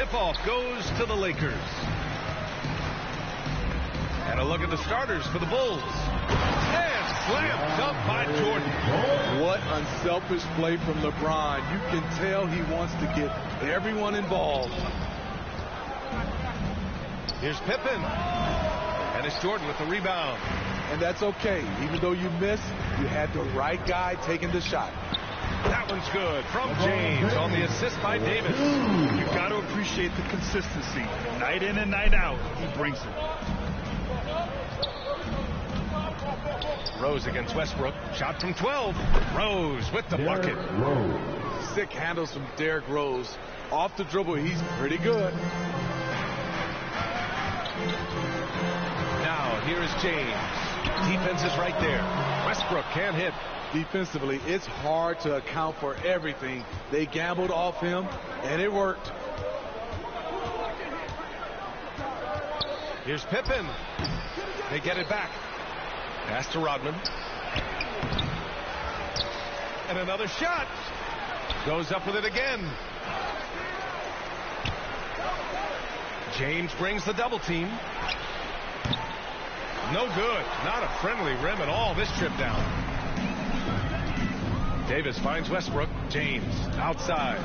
Tip-off goes to the Lakers. And a look at the starters for the Bulls. And slam dunk by Jordan. What unselfish play from LeBron. You can tell he wants to get everyone involved. Here's Pippen. And it's Jordan with the rebound. And that's okay. Even though you missed, you had the right guy taking the shot. That one's good from James on the assist by Davis. You've got to appreciate the consistency. Night in and night out, he brings it. Rose against Westbrook. Shot from 12. Rose with the bucket. Sick handles from Derrick Rose. Off the dribble, he's pretty good. Now, here is James. Defense is right there. Westbrook can't hit. Defensively, it's hard to account for everything. They gambled off him, and it worked. Here's Pippen. They get it back. Pass to Rodman. And another shot. Goes up with it again. James brings the double team. No good. Not a friendly rim at all this trip down. Davis finds Westbrook. James outside.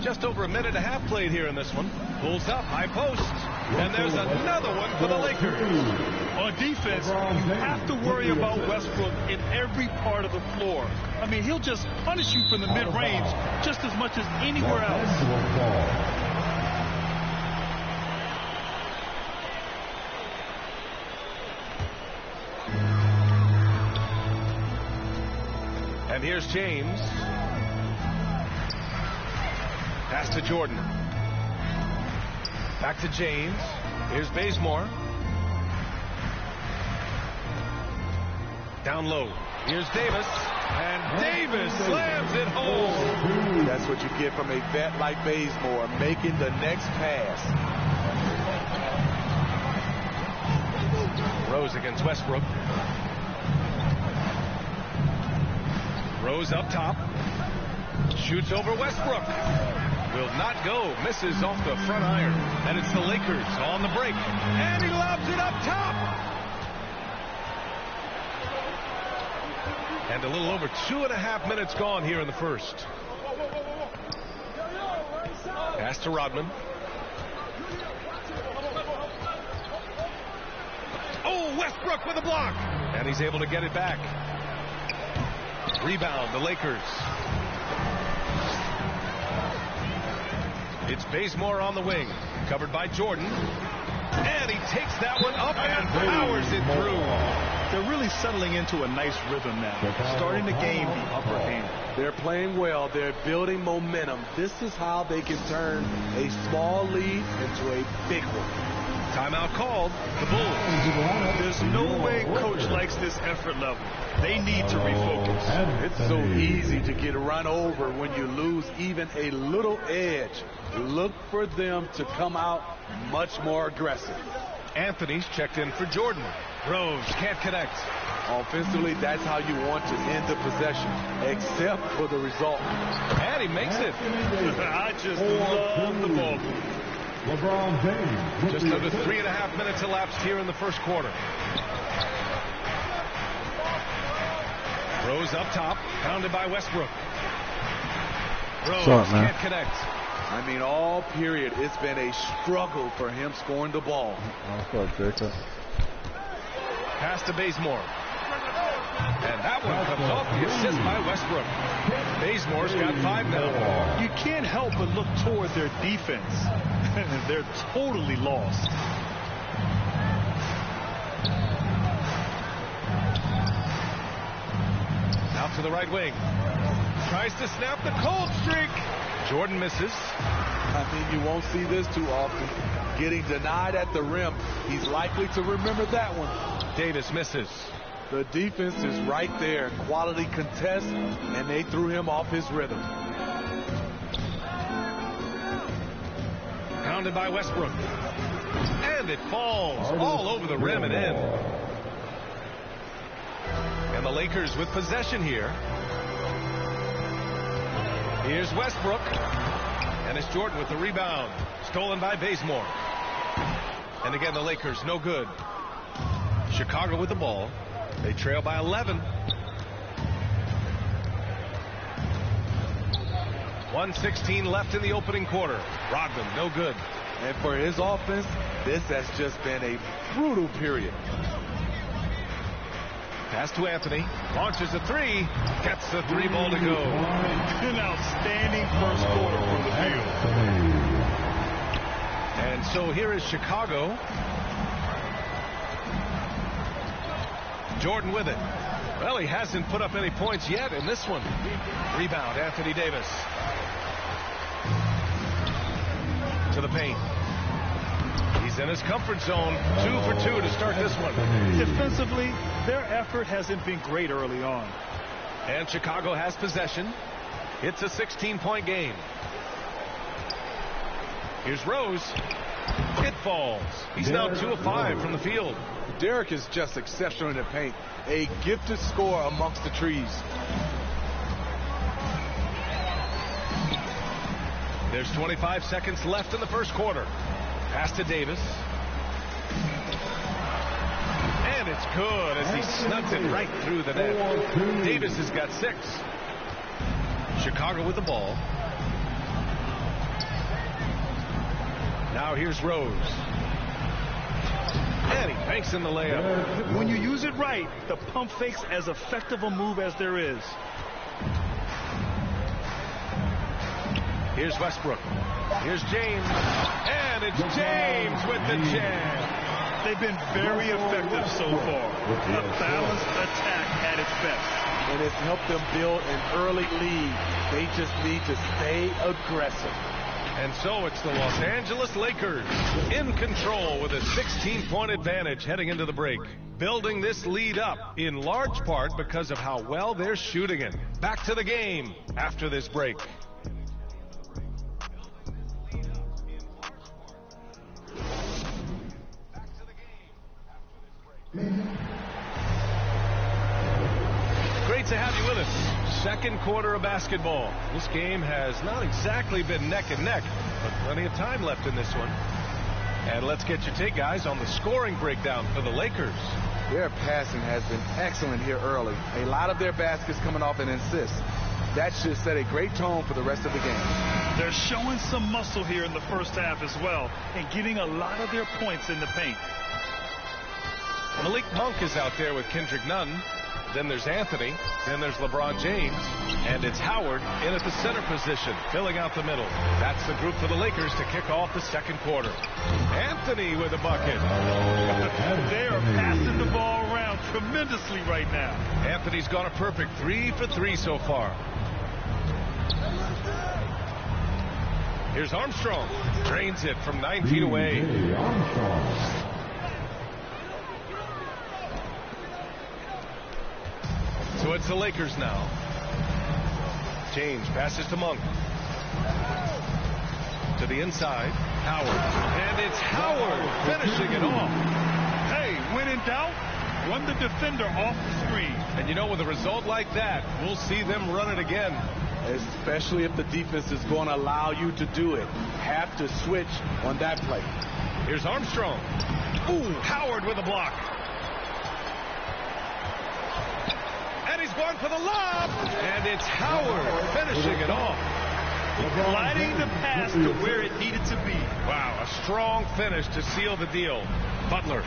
Just over a minute and a half played here in this one. Pulls up, high post. And there's another one for the Lakers. On defense, you have to worry about Westbrook in every part of the floor. I mean, he'll just punish you from the mid-range just as much as anywhere else. And here's James. Pass to Jordan. Back to James. Here's Bazemore. Down low. Here's Davis. And Davis slams it home. That's what you get from a vet like Bazemore, making the next pass. Rose against Westbrook. Rose up top. Shoots over Westbrook. Will not go. Misses off the front iron. And it's the Lakers on the break. And he lobs it up top. And a little over 2.5 minutes gone here in the first. Pass to Rodman. Oh, Westbrook with a block. And he's able to get it back. Rebound, the Lakers. It's Bazemore on the wing. Covered by Jordan. And he takes that one up and powers it through. They're really settling into a nice rhythm now. Starting to gain the upper hand. They're playing well. They're building momentum. This is how they can turn a small lead into a big one. Timeout called. The Bulls. There's no way coach likes this effort level. They need to refocus. It's so easy to get run over when you lose even a little edge. Look for them to come out much more aggressive. Anthony's checked in for Jordan. Rose can't connect. Offensively, that's how you want to end the possession, except for the result. And he makes it. I just love the ball. LeBron James. Just under 3.5 minutes elapsed here in the first quarter. Rose up top, pounded by Westbrook. Rose can't connect. I mean, all period, it's been a struggle for him scoring the ball. Pass to Bazemore. And that one comes off the assist by Westbrook. Bazemore's got 5 now. You can't help but look toward their defense. They're totally lost. Out to the right wing. Tries to snap the cold streak. Jordan misses. I mean, you won't see this too often. Getting denied at the rim. He's likely to remember that one. Davis misses. The defense is right there. Quality contest, and they threw him off his rhythm. Pounded by Westbrook. And it falls all over the rim and in. And the Lakers with possession here. Here's Westbrook. And it's Jordan with the rebound. Stolen by Bazemore. And again, the Lakers, no good. Chicago with the ball. They trail by 11. 1:16 left in the opening quarter. Rodman, no good. And for his offense, this has just been a brutal period. Pass to Anthony. Launches a three. Gets the three ball to go. An outstanding first quarter from the field. And so here is Chicago. Jordan with it. Well, he hasn't put up any points yet in this one. Rebound, Anthony Davis. To the paint. He's in his comfort zone. 2 for 2 to start this one. Defensively, their effort hasn't been great early on. And Chicago has possession. It's a 16-point game. Here's Rose. It falls. He's now 2 of 5 from the field. Derek is just exceptional in the paint. A gifted scorer amongst the trees. There's 25 seconds left in the first quarter. Pass to Davis. And it's good as he snugs it right through the net. Davis has got 6. Chicago with the ball. Now here's Rose. And he banks in the layup. When you use it right, the pump fake's as effective a move as there is. Here's Westbrook. Here's James. And it's James with the jam. They've been very effective so far. A balanced attack at its best. And it's helped them build an early lead. They just need to stay aggressive. And so it's the Los Angeles Lakers in control with a 16-point advantage heading into the break. Building this lead up in large part because of how well they're shooting it. Back to the game after this break. Great to have you with us. Second quarter of basketball. This game has not exactly been neck and neck, but plenty of time left in this one. And let's get your take, guys, on the scoring breakdown for the Lakers. Their passing has been excellent here early. A lot of their baskets coming off an assist. That should set a great tone for the rest of the game. They're showing some muscle here in the first half as well and getting a lot of their points in the paint. Malik Monk is out there with Kendrick Nunn. Then there's Anthony. Then there's LeBron James. And it's Howard in at the center position, filling out the middle. That's the group for the Lakers to kick off the second quarter. Anthony with a bucket. They are passing the ball around tremendously right now. Anthony's gone a perfect 3 for 3 so far. Here's Armstrong. Drains it from 9 feet away. So it's the Lakers now. James passes to Monk. To the inside. Howard. And it's Howard finishing it off. Hey, when in doubt, run the defender off the screen. And you know, with a result like that, we'll see them run it again. Especially if the defense is going to allow you to do it. Have to switch on that play. Here's Armstrong. Ooh, Howard with a block. And he's going for the lob. And it's Howard finishing it off. Gliding the pass to where it needed to be. Wow, a strong finish to seal the deal. Butler.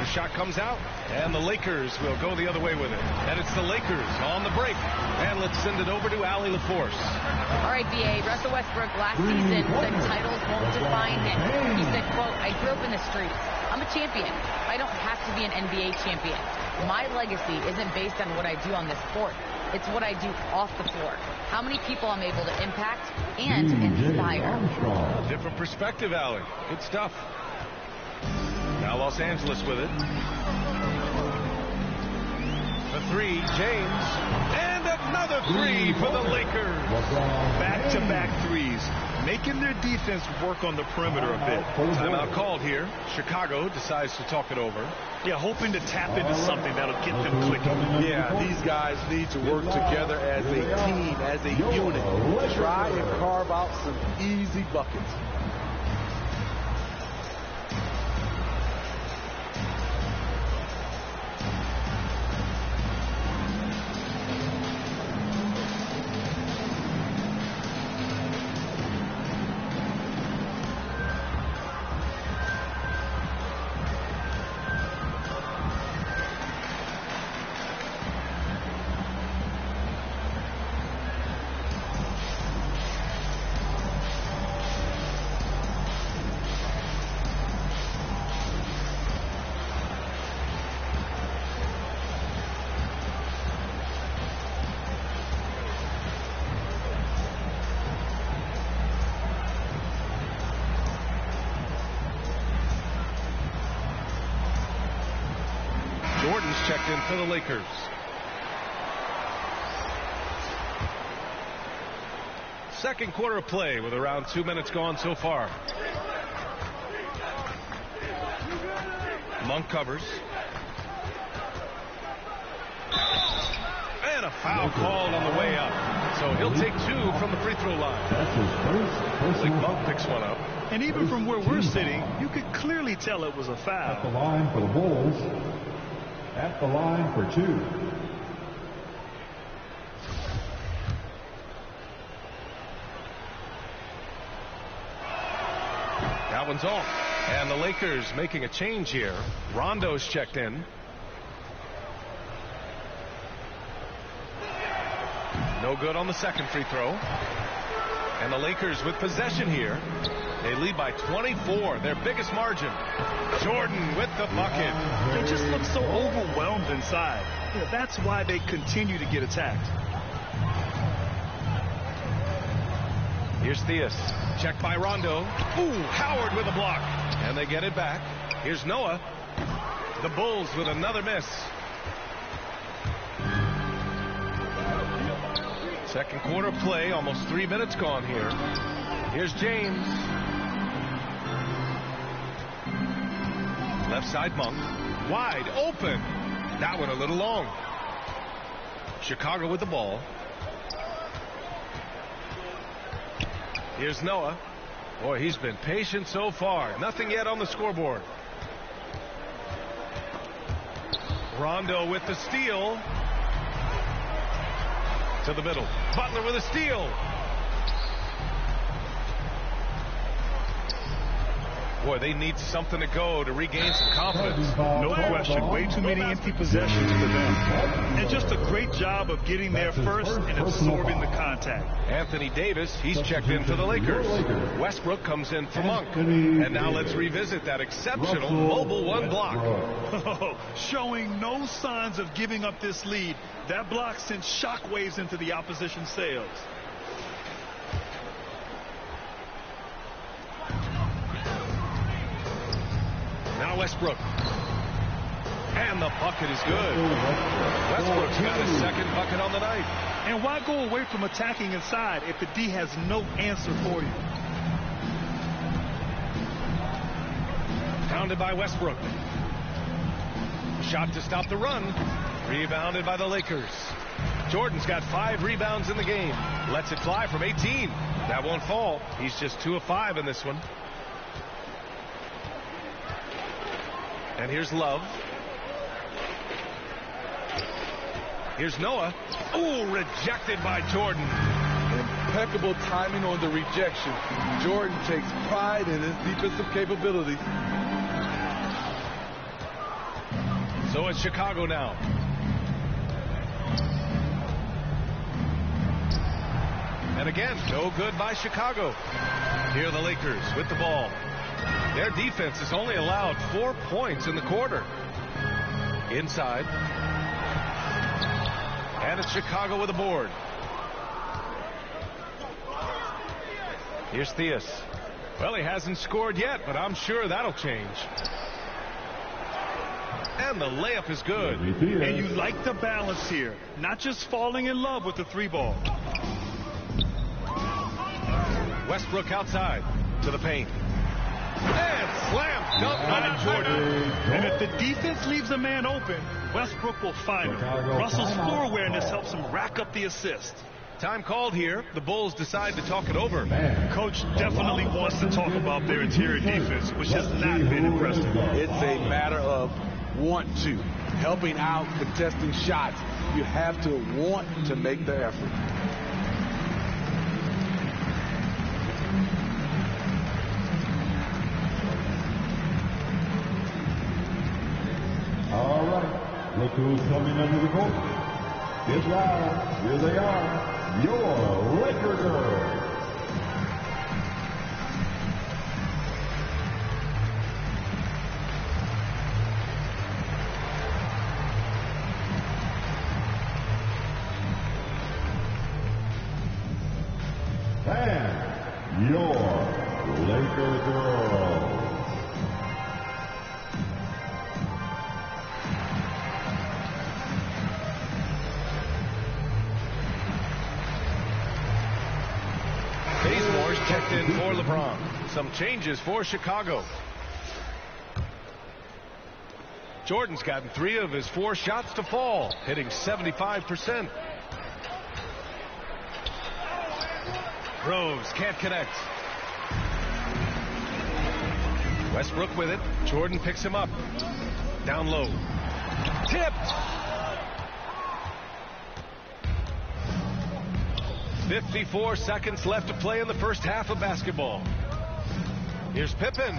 The shot comes out, and the Lakers will go the other way with it. And it's the Lakers on the break. And let's send it over to Allie LaForce. All right, B.A. Russell Westbrook last season said titles won't define him. He said, quote, I grew up in the streets. I'm a champion. I don't have to be an NBA champion. My legacy isn't based on what I do on this court. It's what I do off the floor. How many people I'm able to impact and inspire. A different perspective, Allie. Good stuff. Now Los Angeles with it. The three, James. And a Another three for the Lakers. Back-to-back threes, making their defense work on the perimeter a bit. Timeout called here. Chicago decides to talk it over. Yeah, hoping to tap into something that'll get them clicking. Yeah, these guys need to work together as a team, as a unit. Try and carve out some easy buckets. Jordan's checked in for the Lakers. Second quarter of play with around 2 minutes gone so far. Monk covers. And a foul called on the way up. So he'll take two from the free throw line. I think Monk picks one up. And even from where we're sitting, you could clearly tell it was a foul. At the line for the Bulls. At the line for two. That one's off. And the Lakers making a change here. Rondo's checked in. No good on the second free throw. And the Lakers with possession here. They lead by 24, their biggest margin. Jordan with the bucket. They just look so overwhelmed inside. Yeah, that's why they continue to get attacked. Here's Theus. Checked by Rondo. Ooh, Howard with a block. And they get it back. Here's Noah. The Bulls with another miss. Second quarter play, almost 3 minutes gone here. Here's James. Left side Monk. Wide open. That one a little long. Chicago with the ball. Here's Noah. Boy, he's been patient so far. Nothing yet on the scoreboard. Rondo with the steal. To the middle. Butler with a steal. Boy, they need something to go to regain some confidence. No question. Way too many empty possessions for them. And just a great job of getting there first and absorbing the contact. Anthony Davis, he's checked in for the Lakers. Westbrook comes in for Monk. And now let's revisit that exceptional mobile one block. Showing no signs of giving up this lead. That block sent shockwaves into the opposition sails. Now Westbrook. And the bucket is good. Westbrook's got his second bucket on the night. And why go away from attacking inside if the D has no answer for you? Pounded by Westbrook. Shot to stop the run. Rebounded by the Lakers. Jordan's got 5 rebounds in the game. Lets it fly from 18. That won't fall. He's just 2 of 5 in this one. And here's Love. Here's Noah. Ooh, rejected by Jordan. Impeccable timing on the rejection. Jordan takes pride in his defensive capabilities. So it's Chicago now. And again, no good by Chicago. Here are the Lakers with the ball. Their defense has only allowed 4 points in the quarter. Inside. And it's Chicago with a board. Here's Theus. Well, he hasn't scored yet, but I'm sure that'll change. And the layup is good. And you like the balance here. Not just falling in love with the 3-ball. Westbrook outside to the paint. And slam dunk by Jordan. And if the defense leaves a man open, Westbrook will find him. Russell's floor awareness helps him rack up the assist. Time called here. The Bulls decide to talk it over. Coach definitely wants to talk about their interior defense, which has not been impressive. It's a matter of want to. Helping out, contesting shots. You have to want to make the effort. All right, look who's coming under the court. It's loud. Here they are, your Laker girls. And your Laker girls. Bazemore's checked in for LeBron. Some changes for Chicago. Jordan's gotten 3 of his 4 shots to fall, hitting 75%. Rose can't connect. Westbrook with it. Jordan picks him up. Down low. Tipped. 54 seconds left to play in the first half of basketball. Here's Pippen.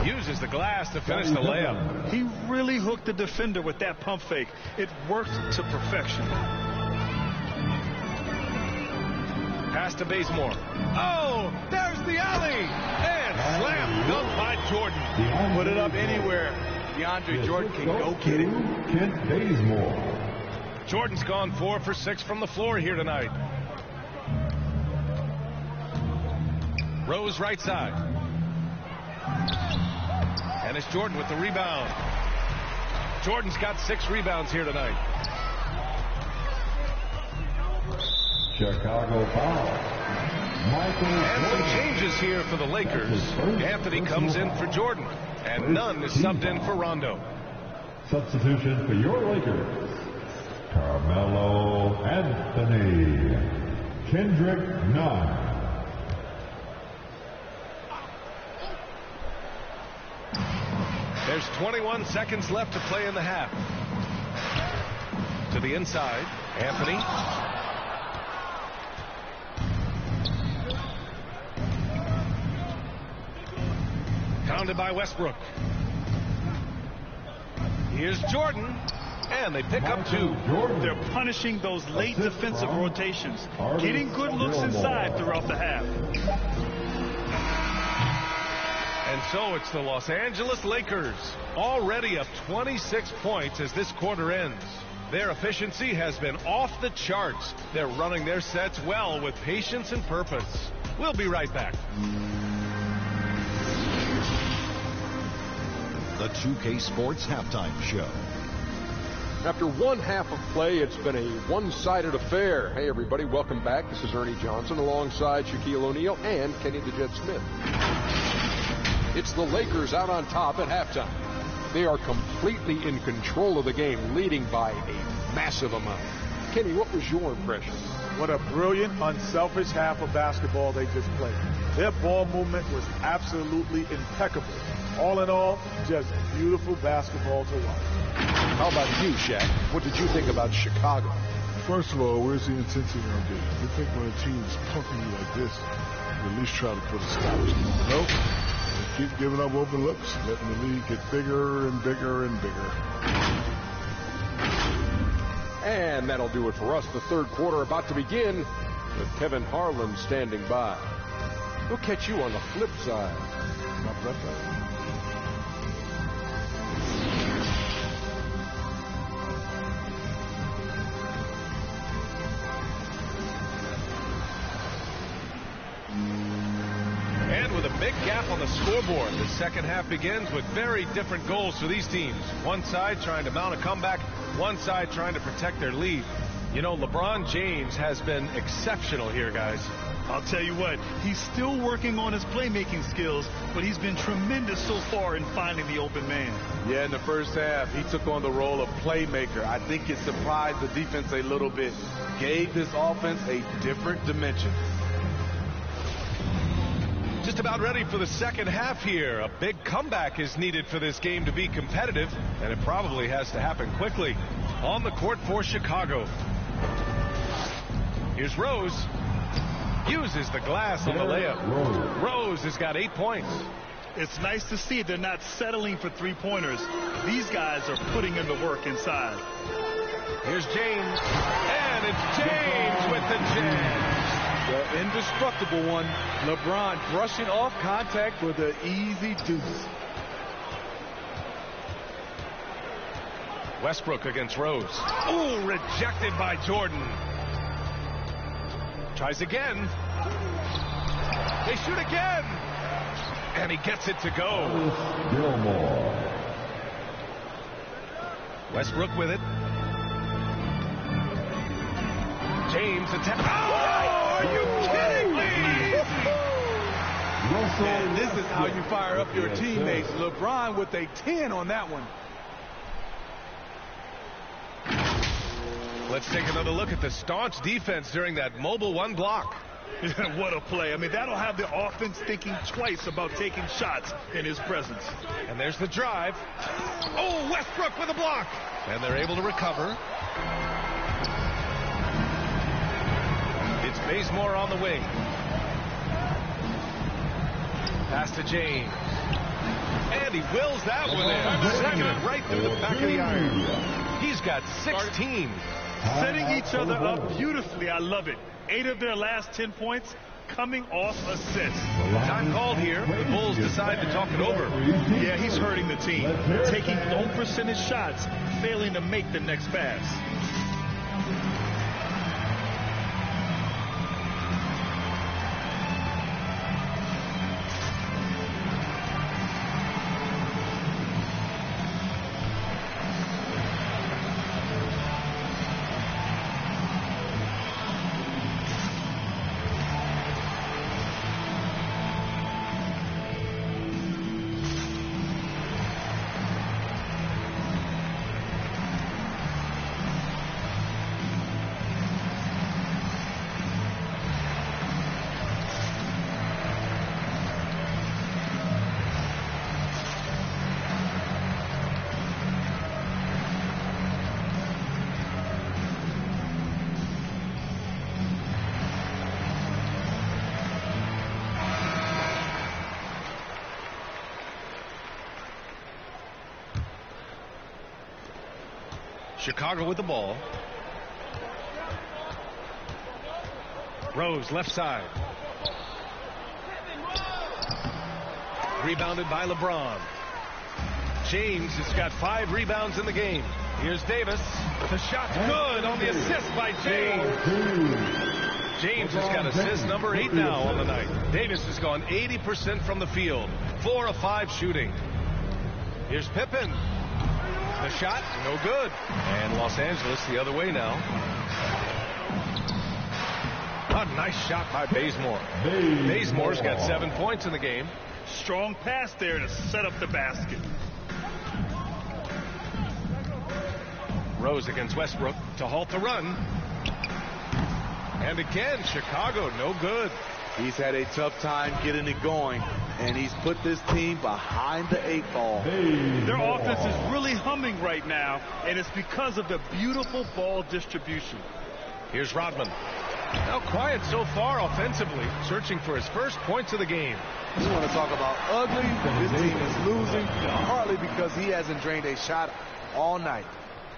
Uses the glass to finish the layup. He really hooked the defender with that pump fake. It worked to perfection. Pass to Bazemore. Oh, there's the alley. And slam dunk by Jordan. Put it up anywhere. DeAndre Jordan can go get it. Kent Bazemore. Jordan's gone 4 for 6 from the floor here tonight. Rose right side. And it's Jordan with the rebound. Jordan's got 6 rebounds here tonight. Chicago foul. And some changes here for the Lakers. Anthony comes in for Jordan. And Nunn is subbed in for Rondo. Substitution for your Lakers. Carmelo Anthony. Kendrick Nunn. There's 21 seconds left to play in the half. To the inside, Anthony. Pounded by Westbrook. Here's Jordan. And they pick up 2. They're punishing those late defensive rotations. Getting good looks inside throughout the half. And so it's the Los Angeles Lakers, already up 26 points as this quarter ends. Their efficiency has been off the charts. They're running their sets well with patience and purpose. We'll be right back. The 2K Sports Halftime Show. After one half of play, it's been a one-sided affair. Hey, everybody, welcome back. This is Ernie Johnson alongside Shaquille O'Neal and Kenny the Jet Smith. It's the Lakers out on top at halftime. They are completely in control of the game, leading by a massive amount. Kenny, what was your impression? What a brilliant, unselfish half of basketball they just played. Their ball movement was absolutely impeccable. All in all, just beautiful basketball to watch. How about you, Shaq? What did you think about Chicago? First of all, where's the intensity in our game? You think when a team is punking you like this, you at least try to put a stop to it. Nope. They keep giving up open looks, letting the league get bigger and bigger and bigger. And that'll do it for us. The third quarter about to begin with Kevin Harlan standing by. We'll catch you on the flip side. Not that bad. big gap on the scoreboard. The second half begins with very different goals for these teams. One side trying to mount a comeback, one side trying to protect their lead. You know, LeBron James has been exceptional here, guys. I'll tell you what, he's still working on his playmaking skills, but he's been tremendous so far in finding the open man. Yeah, in the first half, he took on the role of playmaker. I think it surprised the defense a little bit. Gave this offense a different dimension. Just about ready for the second half here. A big comeback is needed for this game to be competitive, and it probably has to happen quickly. On the court for Chicago. Here's Rose. Uses the glass on the layup. Rose has got 8 points. It's nice to see they're not settling for three-pointers. These guys are putting in the work inside. Here's James. And it's James with the jam. The indestructible one. LeBron brushing off contact for the easy deuce. Westbrook against Rose. Ooh, rejected by Jordan. Tries again. They shoot again. And he gets it to go. Westbrook with it. James attack. Oh, are you kidding me? And this is how you fire up your teammates. LeBron with a 10 on that one. Let's take another look at the staunch defense during that mobile one block. What a play. I mean, that'll have the offense thinking twice about taking shots in his presence. And there's the drive. Oh, Westbrook with a block. And they're able to recover. It's Bazemore on the wing. Pass to James. And he wills that one in. Second it right through the back of the iron. He's got 16. Setting each other up beautifully. I love it. 8 of their last 10 points coming off assists. Time called here. The Bulls decide to talk it over. Yeah, he's hurting the team. Taking low percentage shots, failing to make the next pass. Chicago with the ball. Rose left side. Rebounded by LeBron. James has got 5 rebounds in the game. Here's Davis. The shot's good on the assist by James. James has got assist number 8 now on the night. Davis has gone 80% from the field. 4 of 5 shooting. Here's Pippen. The shot, no good. And Los Angeles the other way now. A nice shot by Bazemore. Bazemore's got 7 points in the game. Strong pass there to set up the basket. Rose against Westbrook to halt the run. And again, Chicago, no good. He's had a tough time getting it going, and he's put this team behind the 8 ball. Their offense is really humming right now, and it's because of the beautiful ball distribution. Here's Rodman. Now quiet so far offensively, searching for his first points of the game. You want to talk about ugly? This team is losing, partly because he hasn't drained a shot all night.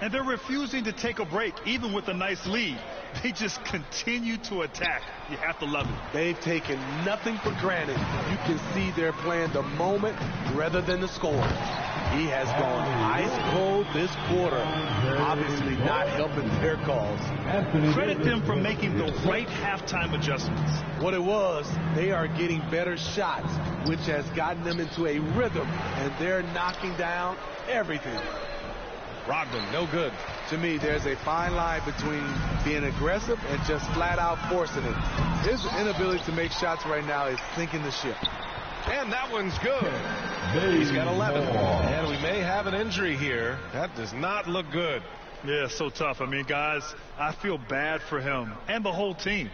And they're refusing to take a break, even with a nice lead. They just continue to attack. You have to love it. They've taken nothing for granted. You can see they're playing the moment rather than the score. He has gone ice cold this quarter. Obviously not helping. helping their cause. Credit them for making the right halftime adjustments. What it was, they are getting better shots, which has gotten them into a rhythm, and they're knocking down everything. Rodman, no good. To me, there's a fine line between being aggressive and just flat out forcing it. His inability to make shots right now is sinking the ship. And that one's good. He's got 11. And we may have an injury here. That does not look good. Yeah, so tough. I mean, guys, I feel bad for him and the whole team.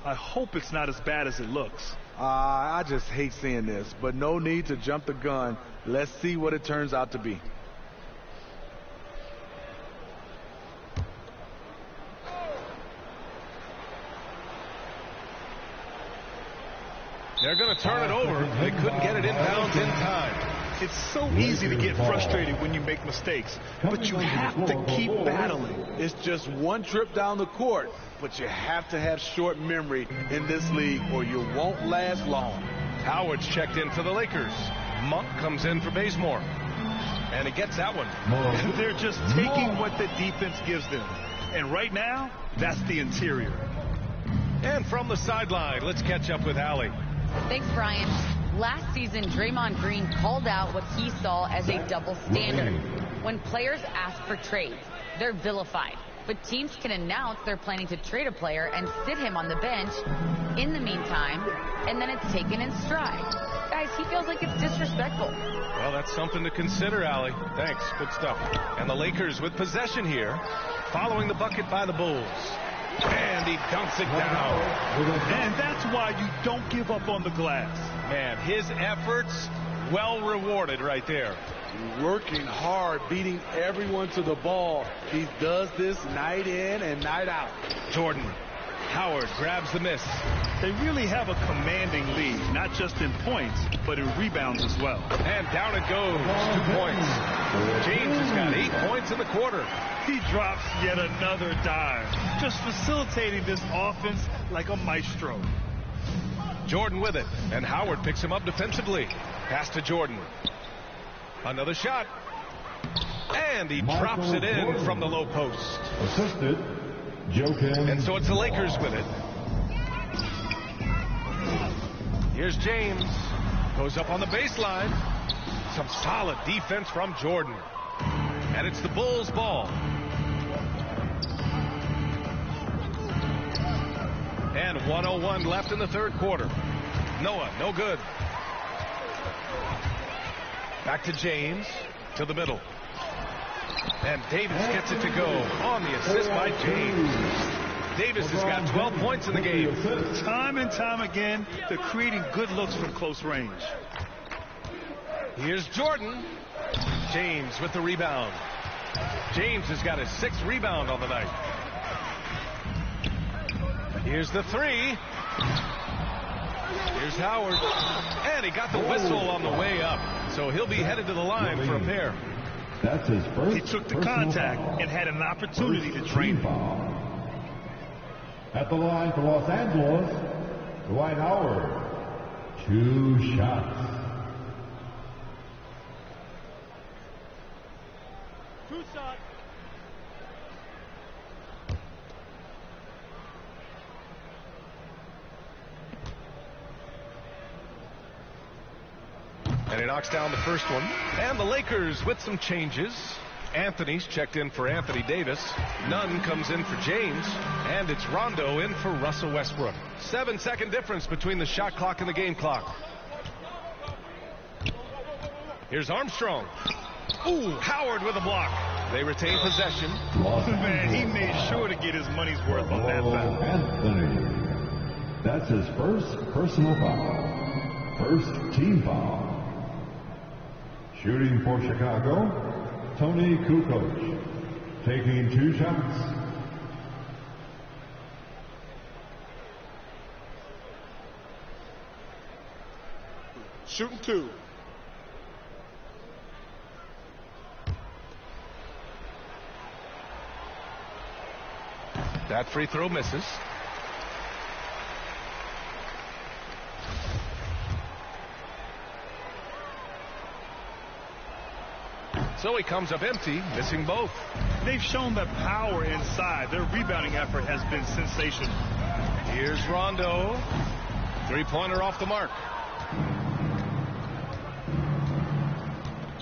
I hope it's not as bad as it looks. I just hate seeing this, but no need to jump the gun. Let's see what it turns out to be. They're going to turn it over. They couldn't get it inbounds in time. It's so easy to get frustrated when you make mistakes, but you have to keep battling. It's just one trip down the court, but you have to have short memory in this league or you won't last long. Howard's checked in for the Lakers. Monk comes in for Bazemore. And he gets that one. They're just taking what the defense gives them. And right now, that's the interior. And from the sideline, let's catch up with Allie. Thanks, Brian. Last season, Draymond Green called out what he saw as a double standard. When players ask for trades, they're vilified. But teams can announce they're planning to trade a player and sit him on the bench in the meantime, and then it's taken in stride. Guys, he feels like it's disrespectful. Well, that's something to consider, Allie. Thanks. Good stuff. And the Lakers with possession here, following the bucket by the Bulls. And he dunks it down. And that's why you don't give up on the glass. Man, his efforts well rewarded right there. Working hard, beating everyone to the ball. He does this night in and night out. Jordan. Howard grabs the miss. They really have a commanding lead, not just in points, but in rebounds as well. And down it goes. 2 points. James has got 8 points in the quarter. He drops yet another dive, just facilitating this offense like a maestro. Jordan with it, and Howard picks him up defensively. Pass to Jordan. Another shot. And he drops it in from the low post. Assisted, Joakim. And so it's the Lakers with it. Here's James. Goes up on the baseline. Some solid defense from Jordan. And it's the Bulls' ball. And 1:01 left in the third quarter. Noah, no good. Back to James, to the middle. And Davis gets it to go on the assist by James. Davis has got 12 points in the game. Time and time again, they're creating good looks from close range. Here's Jordan. James with the rebound. James has got his 6th rebound on the night. Here's the 3. Here's Howard. And he got the whistle on the way up. So he'll be headed to the line for a pair. That's his first. He took the contact and had an opportunity to drain it. At the line for Los Angeles, Dwight Howard. 2 shots. 2 shots. And he knocks down the first one. And the Lakers with some changes. Anthony's checked in for Anthony Davis. Nunn comes in for James. And it's Rondo in for Russell Westbrook. 7-second difference between the shot clock and the game clock. Here's Armstrong. Ooh, Howard with a block. They retain possession. Man, he made sure to get his money's worth on that foul. Anthony. That's his first personal foul. First team foul. Shooting for Chicago, Tony Kukoc. Taking 2 shots. Shooting 2. That free throw misses. So he comes up empty, missing both. They've shown that power inside. Their rebounding effort has been sensational. Here's Rondo. Three-pointer off the mark.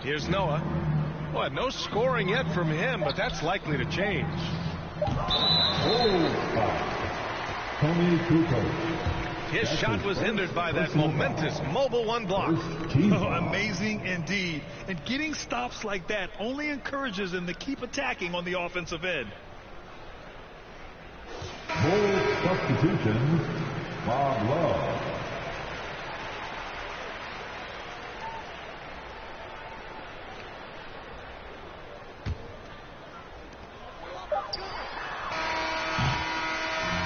Here's Noah. Boy, no scoring yet from him, but that's likely to change. His shot was hindered by that momentous mobile one block. Oh, amazing indeed. And getting stops like that only encourages him to keep attacking on the offensive end. Full substitution, Bob Love.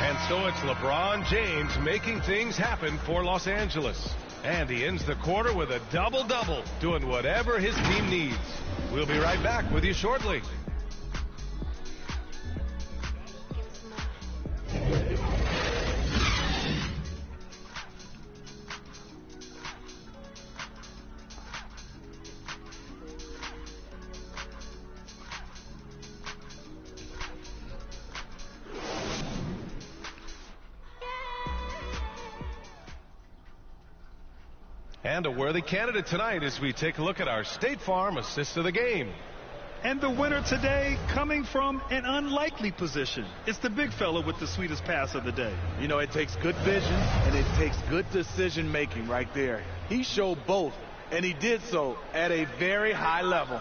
And so it's LeBron James making things happen for Los Angeles. And he ends the quarter with a double-double, doing whatever his team needs. We'll be right back with you shortly. And a worthy candidate tonight as we take a look at our State Farm assist of the game. And the winner today coming from an unlikely position. It's the big fella with the sweetest pass of the day. You know, it takes good vision and it takes good decision making right there. He showed both, and he did so at a very high level.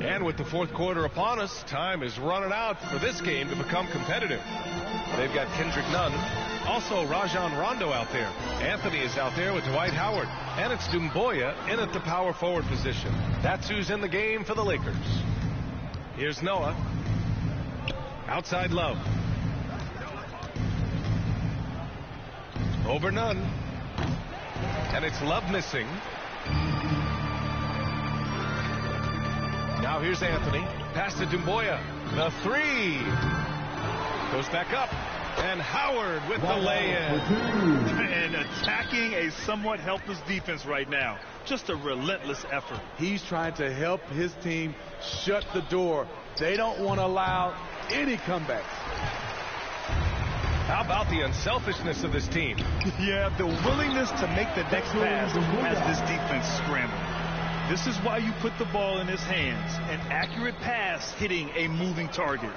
And with the fourth quarter upon us, time is running out for this game to become competitive. They've got Kendrick Nunn. Also, Rajon Rondo out there. Anthony is out there with Dwight Howard. And it's Doumbouya in at the power forward position. That's who's in the game for the Lakers. Here's Noah. Outside Love. Over Nunn. And it's Love missing. Now here's Anthony. Pass to Doumbouya. The three. Goes back up. And Howard with the lay-in. And attacking a somewhat helpless defense right now. Just a relentless effort. He's trying to help his team shut the door. They don't want to allow any comebacks. How about the unselfishness of this team? Yeah, the willingness to make the next pass has this defense scrambling. This is why you put the ball in his hands. An accurate pass hitting a moving target.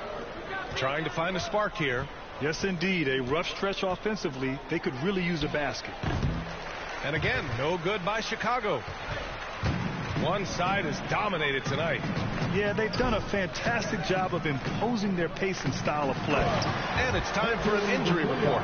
Trying to find a spark here. Yes, indeed. A rough stretch offensively. They could really use a basket. And again, no good by Chicago. One side is dominated tonight. Yeah, they've done a fantastic job of imposing their pace and style of play. And it's time for an injury report.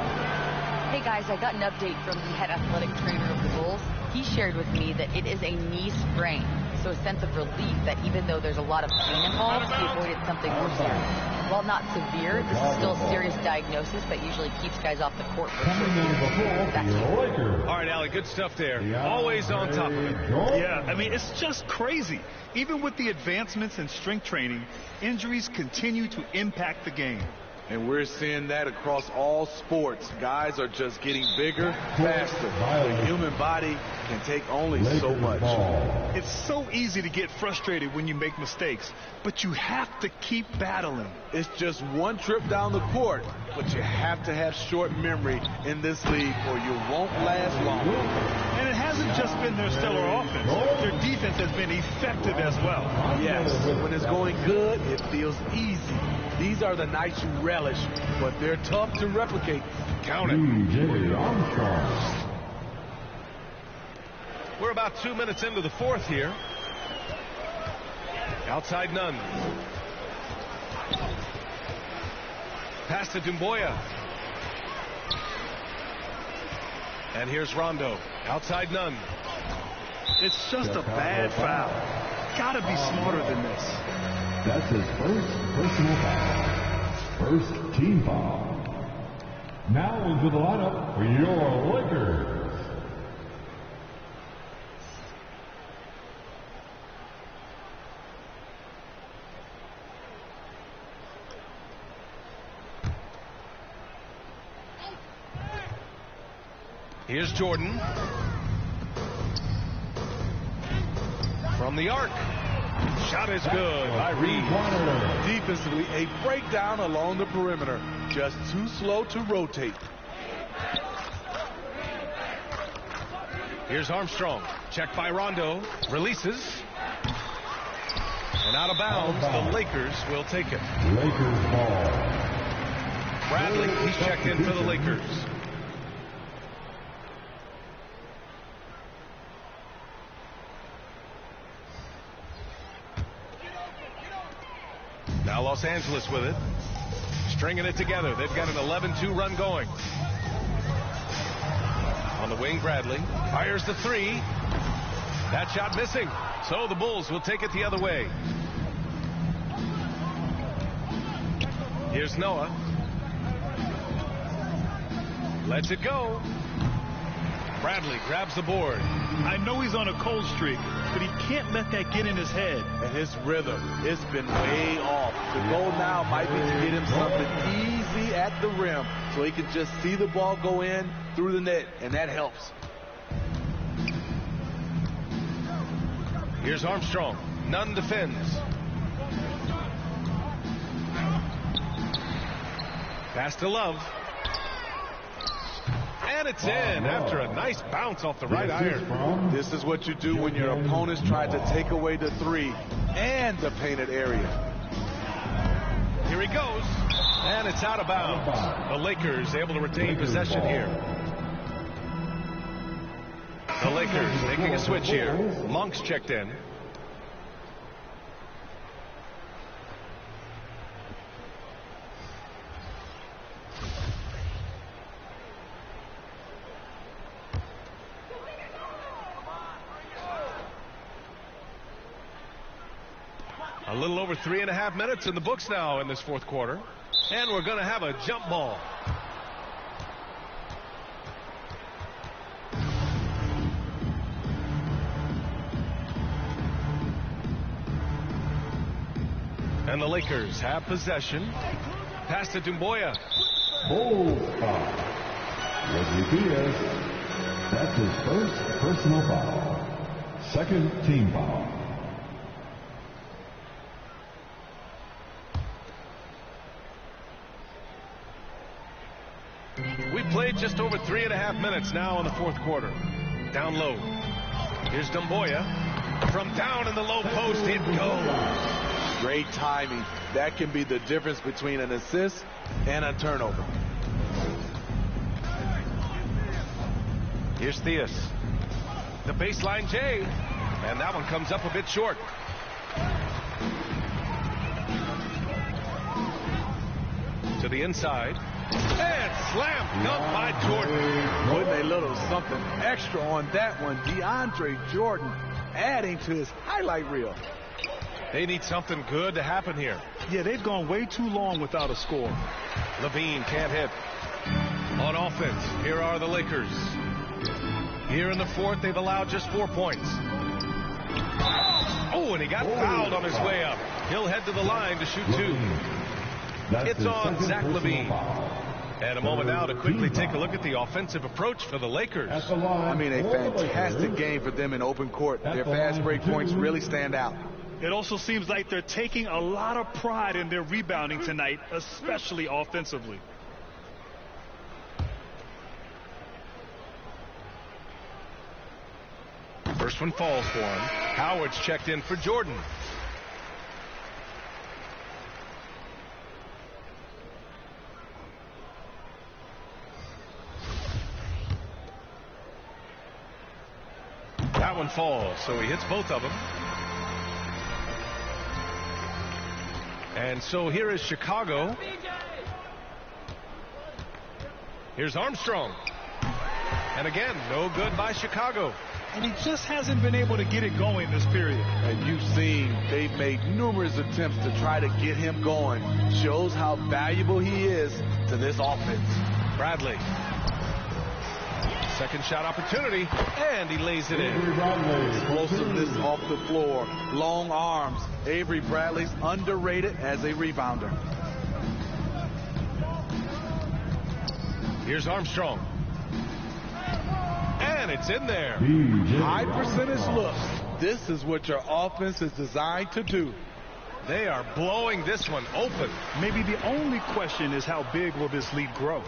Hey guys, I got an update from the head athletic trainer of the Bulls. He shared with me that it is a knee sprain. So a sense of relief that even though there's a lot of pain involved, he avoided something more serious. While not severe, this is still a serious diagnosis that usually keeps guys off the court for sure. All right, Allie, good stuff there. Always on top of it. Yeah, I mean, it's just crazy. Even with the advancements in strength training, injuries continue to impact the game. And we're seeing that across all sports. Guys are just getting bigger, faster. The human body can take only so much. It's so easy to get frustrated when you make mistakes, but you have to keep battling. It's just one trip down the court, but you have to have short memory in this league or you won't last long. And it hasn't just been their stellar offense. Their defense has been effective as well. Yes, when it's going good, it feels easy. These are the nights you relish, but they're tough to replicate. Count it. We're about 2 minutes into the fourth here. Outside Nunn. Pass to Doumbouya. And here's Rondo. Outside Nunn. It's just a bad foul. Gotta be smarter than this. That's his first personal foul. First team foul. Now into the lineup for your Lakers. Here's Jordan. From the arc. Shot is good by Reed. Defensively, a breakdown along the perimeter. Just too slow to rotate. Here's Armstrong. Checked by Rondo. Releases. And out of bounds, the Lakers will take it. Lakers ball. Bradley, he's checked in for the Lakers. Now Los Angeles with it. Stringing it together. They've got an 11-2 run going. On the wing, Bradley fires the three. That shot missing. So the Bulls will take it the other way. Here's Noah. Lets it go. Bradley grabs the board. I know he's on a cold streak, but he can't let that get in his head. And his rhythm, it's been way off. The goal now might be to get him something easy at the rim so he can just see the ball go in through the net, and that helps. Here's Armstrong. Nunn defends. Pass to Love. And it's in after a nice bounce off the right iron. This is what you do when your opponents try to take away the three and the painted area. Here he goes. And it's out of bounds. The Lakers able to retain possession here. The Lakers making a switch here. Monk's checked in. A little over 3.5 minutes in the books now in this fourth quarter. And we're going to have a jump ball. And the Lakers have possession. Pass to Dumboya. Bulls foul. Reggie Diaz. That's his first personal foul. Second team foul. We've played just over 3.5 minutes now in the fourth quarter. Down low. Here's Dumboya. From down in the low post, it goes. Great timing. That can be the difference between an assist and a turnover. Here's Theus. The baseline J. And that one comes up a bit short. To the inside. And slam dunk by Jordan. Putting a little something extra on that one. DeAndre Jordan adding to his highlight reel. They need something good to happen here. Yeah, they've gone way too long without a score. Levine can't hit. On offense, here are the Lakers. Here in the fourth, they've allowed just 4 points. Oh, and he got fouled on his way up. He'll head to the line to shoot 2. It's on Zach Levine. And a moment now to quickly take a look at the offensive approach for the Lakers. I mean, a fantastic game for them in open court. Their fast break points really stand out. It also seems like they're taking a lot of pride in their rebounding tonight, especially offensively. First one falls for him. Howard's checked in for Jordan. That one falls, so he hits both of them. And so here is Chicago. Here's Armstrong. And again, no good by Chicago. And he just hasn't been able to get it going this period. And you've seen they've made numerous attempts to try to get him going. Shows how valuable he is to this offense. Bradley. Second shot opportunity, and he lays it in. Explosiveness off the floor, long arms. Avery Bradley's underrated as a rebounder. Here's Armstrong. And it's in there. High percentage looks. This is what your offense is designed to do. They are blowing this one open. Maybe the only question is how big will this lead grow?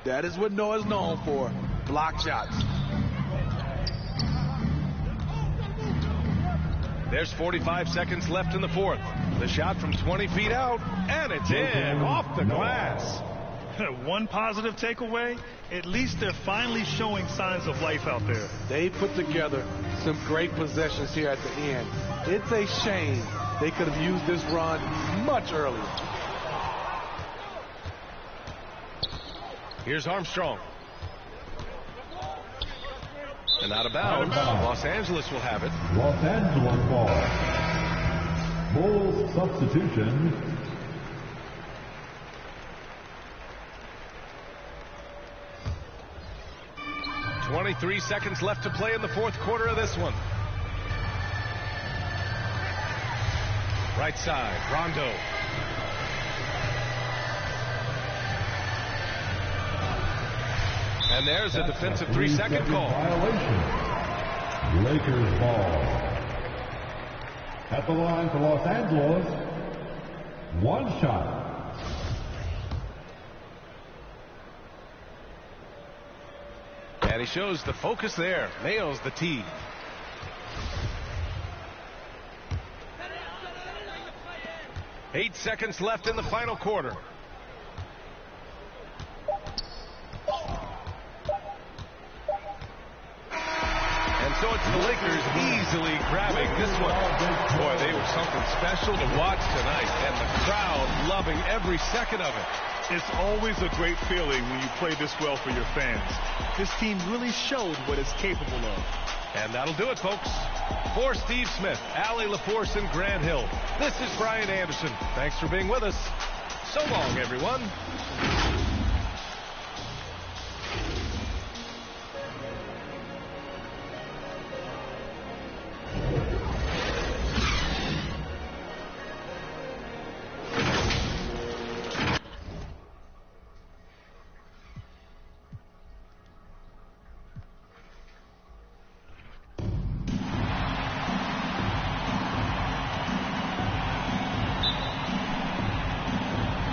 That is what Noah's known for, block shots. There's 45 seconds left in the fourth. The shot from 20 feet out, and it's in, off the glass. One positive takeaway, at least they're finally showing signs of life out there. They put together some great possessions here at the end. It's a shame they could have used this run much earlier. Here's Armstrong. And out of bounds. Los Angeles will have it. Los Angeles ball. Bulls substitution. .23 seconds left to play in the fourth quarter of this one. Right side, Rondo. And there's a defensive 3-second call. Violation. Lakers ball. At the line for Los Angeles. One shot. And he shows the focus there. Nails the tee. Eight seconds left in the final quarter. And so it's the Lakers easily grabbing this one. Boy, they were something special to watch tonight, and the crowd loving every second of it. It's always a great feeling when you play this well for your fans. This team really showed what it's capable of. And that'll do it, folks. For Steve Smith, Allie LaForce, and Grant Hill, this is Brian Anderson. Thanks for being with us. So long, everyone.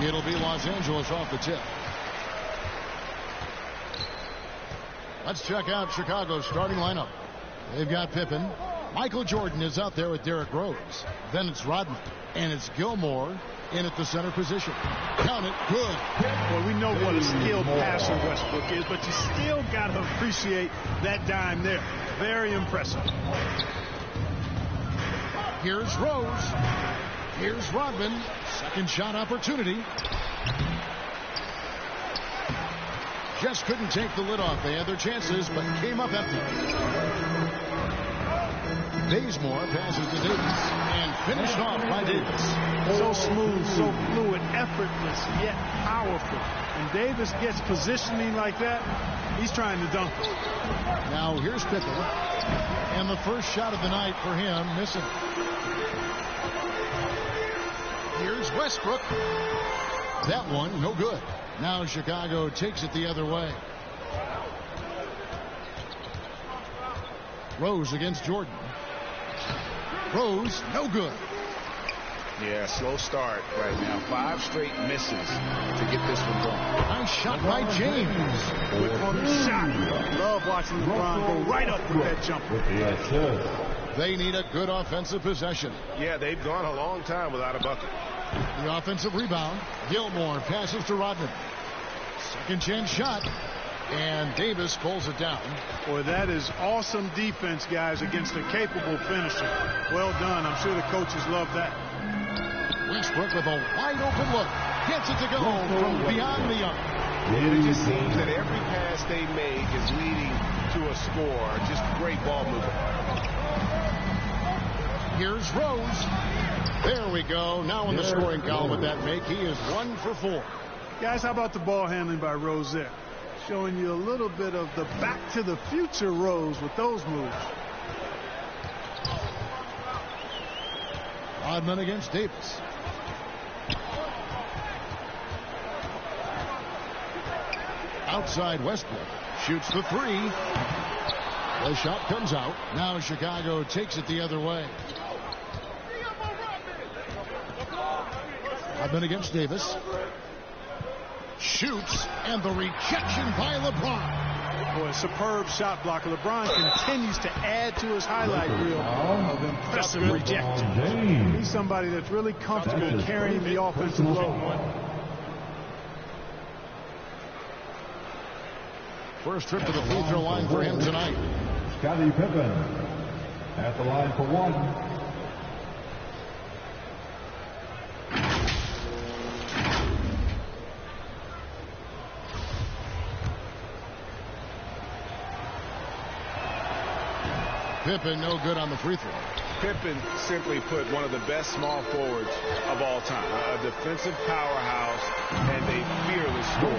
It'll be Los Angeles off the tip. Let's check out Chicago's starting lineup. They've got Pippen. Michael Jordan is out there with Derrick Rose. Then it's Rodman. And it's Gilmore in at the center position. Count it. Good. Well, we know what a skilled passer Westbrook is, but you still got to appreciate that dime there. Very impressive. Here's Rose. Here's Rodman. Second shot opportunity. Just couldn't take the lid off. They had their chances, but came up empty. Bazemore passes to Davis and finished off by Davis. So smooth, so fluid, effortless, yet powerful. And Davis gets positioning like that, he's trying to dunk it. Now here's Pippen. And the first shot of the night for him, missing. Here's Westbrook. That one, no good. Now Chicago takes it the other way. Rose against Jordan. Rose, no good. Yeah, slow start right now. 5 straight misses to get this one going. Nice shot by James. Quick on the shot. Love watching LeBron go right up with that jumper. They need a good offensive possession. Yeah, they've gone a long time without a bucket. The offensive rebound. Gilmore passes to Rodman. Second chance shot. And Davis pulls it down. Boy, that is awesome defense, guys, against a capable finisher. Well done. I'm sure the coaches love that. Westbrook with a wide open look. Gets it to go from beyond the arc. It just seems that every pass they make is leading to a score. Just great ball movement. Here's Rose. There we go. Now in the scoring column with that make, he is 1 for 4. Guys, how about the ball handling by Rose there? Showing you a little bit of the back to the future Rose with those moves. Rodman against Davis. Outside Westbrook. Shoots the 3. The shot comes out. Now Chicago takes it the other way. Rodman against Davis. Shoots, and the rejection by LeBron. Boy, superb shot blocker. LeBron continues to add to his highlight reel of impressive rejections. He's somebody that's really comfortable carrying the offensive load. First trip to the free throw line for him tonight. Scottie Pippen at the line for one. Pippen no good on the free throw. Pippen simply put one of the best small forwards of all time. A defensive powerhouse and a fearless scorer.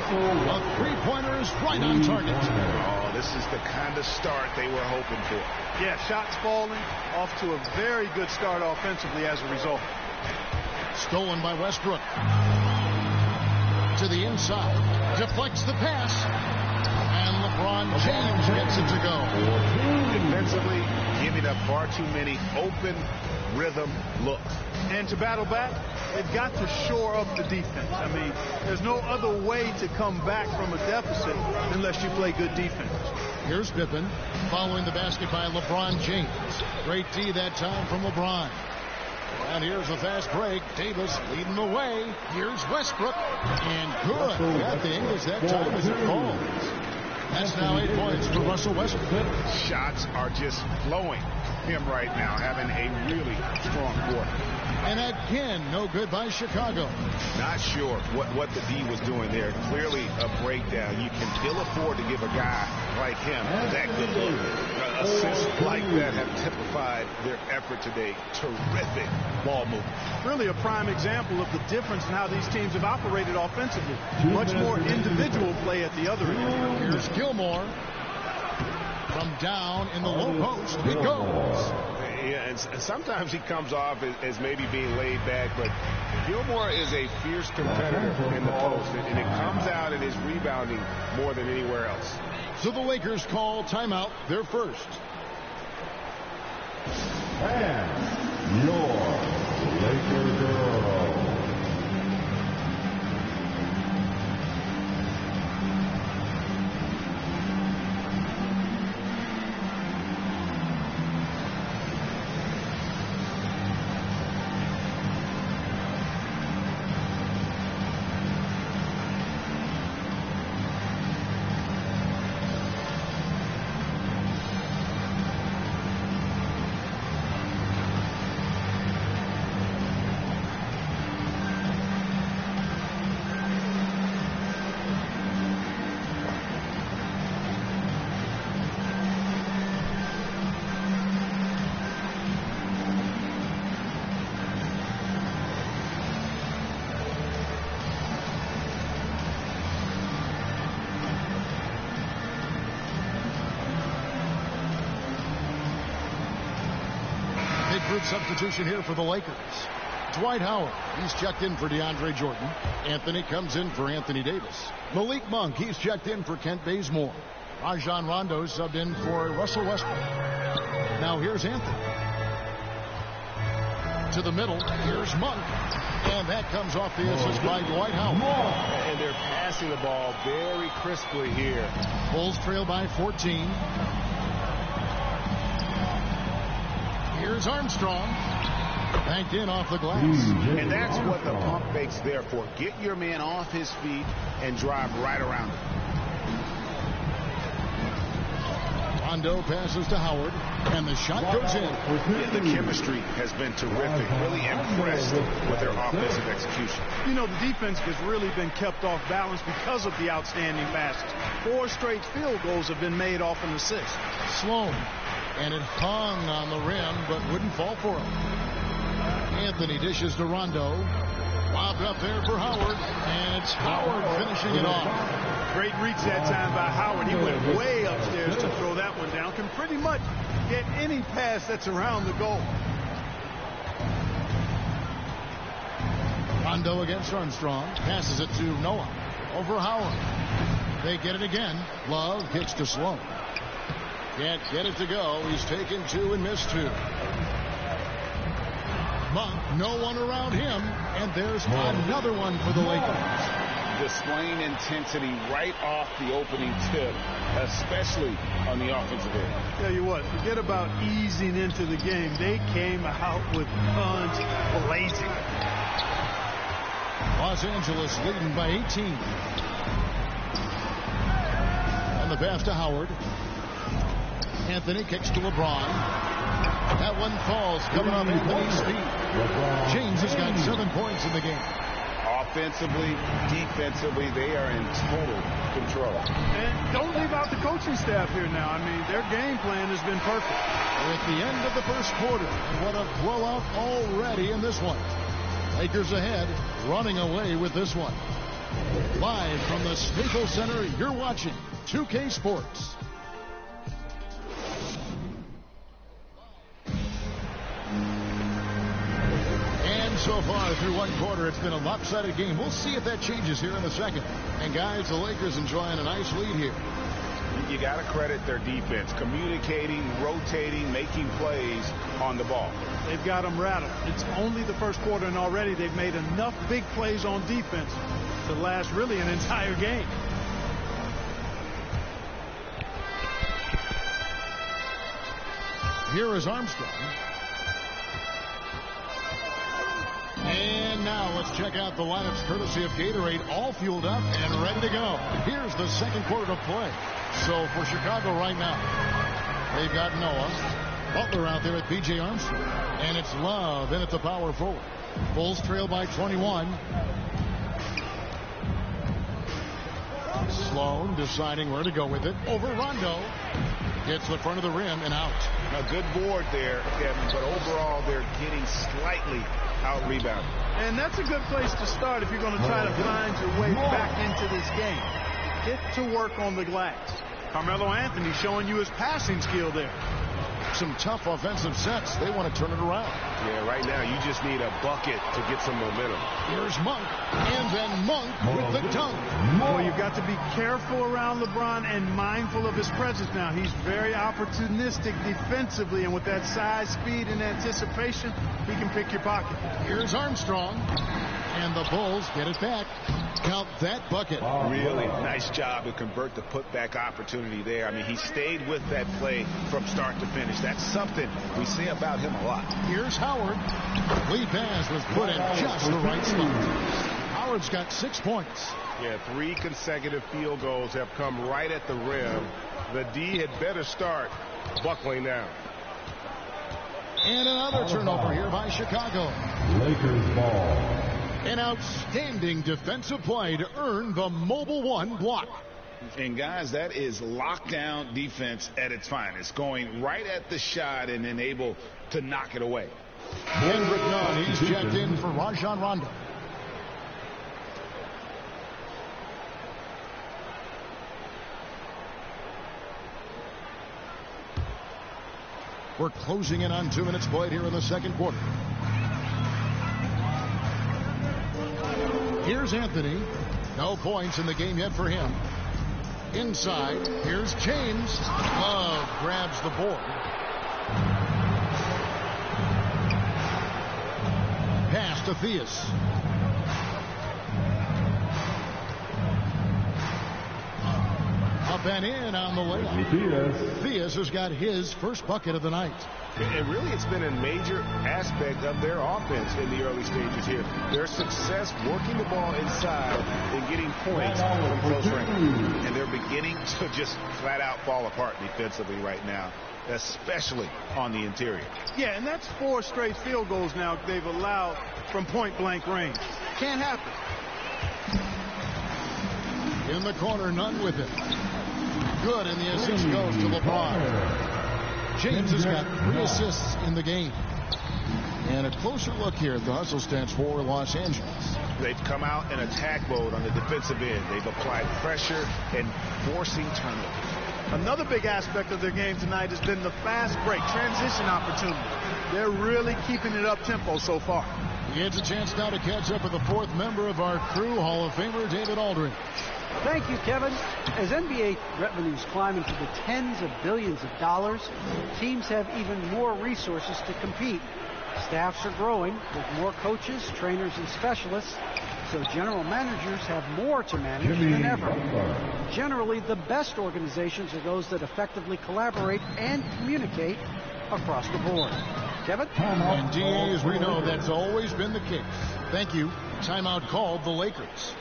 A three-pointer is right on target. Oh, this is the kind of start they were hoping for. Yeah, shots falling, off to a very good start offensively as a result. Stolen by Westbrook. To the inside. Deflects the pass. And LeBron James gets it to go. Defensively, giving up far too many open rhythm looks. And to battle back, they've got to shore up the defense. I mean, there's no other way to come back from a deficit unless you play good defense. Here's Pippen following the basket by LeBron James. Great D that time from LeBron. And here's a fast break. Davis leading the way. Here's Westbrook. And good. That thing is that time as it falls. That's now 8 points for Russell Westbrook. Shots are just flowing him right now, having a really strong quarter. And again, no good by Chicago. Not sure what the D was doing there. Clearly a breakdown. You can ill afford to give a guy like him that good look. Assists like that have typified their effort today. Terrific ball movement. Really a prime example of the difference in how these teams have operated offensively. Much more individual play at the other end. Here's Gilmore. From down in the low post, he goes. Yeah, and sometimes he comes off as maybe being laid back, but Gilmore is a fierce competitor in the post, and it comes out in his rebounding more than anywhere else. So the Lakers call timeout, their first. And your Laker girl. Substitution here for the Lakers. Dwight Howard, he's checked in for DeAndre Jordan. Anthony comes in for Anthony Davis. Malik Monk, he's checked in for Kent Bazemore. Rajon Rondo subbed in for Russell Westbrook. Now here's Anthony. To the middle, here's Monk. And that comes off the assist by Dwight Howard. And they're passing the ball very crisply here. Bulls trail by 14. Here's Armstrong. Banked in off the glass. And that's what the pump fake's there for. Get your man off his feet and drive right around him. Rondo passes to Howard, and the shot goes in. Yeah, the chemistry has been terrific. Really impressed with their offensive execution. You know, the defense has really been kept off balance because of the outstanding passes. 4 straight field goals have been made off an assist. Sloan. And it hung on the rim, but wouldn't fall for him. Anthony dishes to Rondo. Lobbed up there for Howard, and it's Howard finishing it off. Great reach that time by Howard. He went way upstairs to throw that one down. Can pretty much get any pass that's around the goal. Rondo against Armstrong. Passes it to Noah. Over Howard. They get it again. Love hits to Sloan. Can't get it to go. He's taken 2 and missed 2. Monk, no one around him, and there's another one for the Lakers. Displaying intensity right off the opening tip, especially on the offensive end. Tell you what, forget about easing into the game. They came out with guns blazing. Los Angeles leading by 18. And the pass to Howard. Anthony kicks to LeBron. That one falls, coming off Anthony's feet. James has got 7 points in the game. Offensively, defensively, they are in total control. And don't leave out the coaching staff here now. I mean, their game plan has been perfect. We're at the end of the first quarter. What a blowout already in this one. Lakers ahead, running away with this one. Live from the Staples Center, you're watching 2K Sports. So far through one quarter, it's been a lopsided game. We'll see if that changes here in the second. And guys, the Lakers enjoying a nice lead here. You got to credit their defense, communicating, rotating, making plays on the ball. They've got them rattled. It's only the first quarter, and already they've made enough big plays on defense to last really an entire game. Here is Armstrong. And now let's check out the lineups courtesy of Gatorade, all fueled up and ready to go. Here's the second quarter of play. So for Chicago right now, they've got Noah, Butler out there at B.J. Armstrong, and it's Love in at the power forward. Bulls trail by 21. Sloan deciding where to go with it. Over Rondo. Gets the front of the rim and out. A good board there, Kevin, but overall they're getting slightly out-rebounded. And that's a good place to start if you're going to try to find your way back into this game. Get to work on the glass. Carmelo Anthony showing you his passing skill there. Some tough offensive sets. They want to turn it around. Yeah, right now you just need a bucket to get some momentum. Here's Monk, and then Monk with the dunk. Well, you've got to be careful around LeBron and mindful of his presence now. He's very opportunistic defensively, and with that size, speed, and anticipation, he can pick your pocket. Here's Armstrong, and the Bulls get it back. Count that bucket. Really nice job to convert the putback opportunity there. I mean, he stayed with that play from start to finish. That's something we say about him a lot. Here's Howard. Lead pass was put in just the right spot. Howard's got 6 points. Yeah, 3 consecutive field goals have come right at the rim. The D had better start buckling down. And another turnover here by Chicago. Lakers ball. An outstanding defensive play to earn the Mobile One block. And guys, that is lockdown defense at its finest, going right at the shot and then able to knock it away. Kendrick Nunn, he's checked in for Rajon Rondo. We're closing in on 2 minutes played here in the second quarter. Here's Anthony. No points in the game yet for him. Inside, here's James. Love grabs the board. Pass to Theus. Up and in on the layup. Theus has got his first bucket of the night. And really, it's been a major aspect of their offense in the early stages here. Their success working the ball inside and getting points from close range. And they're beginning to just flat out fall apart defensively right now, especially on the interior. Yeah, and that's 4 straight field goals now they've allowed from point-blank range. Can't happen. In the corner, Nunn with it. Good, and the assist goes to LeBron. James has got 3 assists in the game. And a closer look here at the hustle stats for Los Angeles. They've come out in attack mode on the defensive end. They've applied pressure and forcing turnovers. Another big aspect of their game tonight has been the fast break, transition opportunity. They're really keeping it up-tempo so far. He gets a chance now to catch up with the 4th member of our crew, Hall of Famer David Aldridge. Thank you, Kevin. As NBA revenues climb into the tens of billions of dollars, teams have even more resources to compete. Staffs are growing with more coaches, trainers, and specialists, so general managers have more to manage than ever. Generally, the best organizations are those that effectively collaborate and communicate across the board. Kevin? And DA, as we know, that's always been the case. Thank you. Timeout called the Lakers.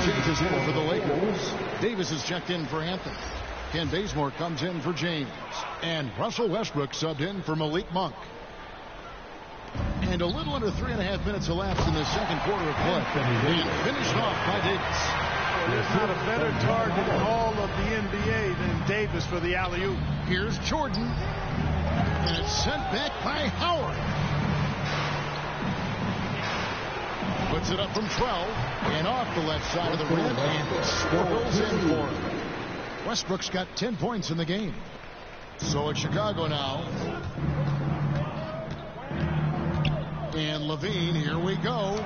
Changes in for the Lakers. Davis is checked in for Anthony. Ken Bazemore comes in for James. And Russell Westbrook subbed in for Malik Monk. And a little under 3.5 minutes elapsed in the second quarter of play. And finished off by Davis. Well, there's not a better target in all of the NBA than Davis for the alley-oop. Here's Jordan. And it's sent back by Howard. Puts it up from 12 and off the left side of the rim and swirls in for it. Westbrook's got 10 points in the game. So it's Chicago now. And Levine, here we go.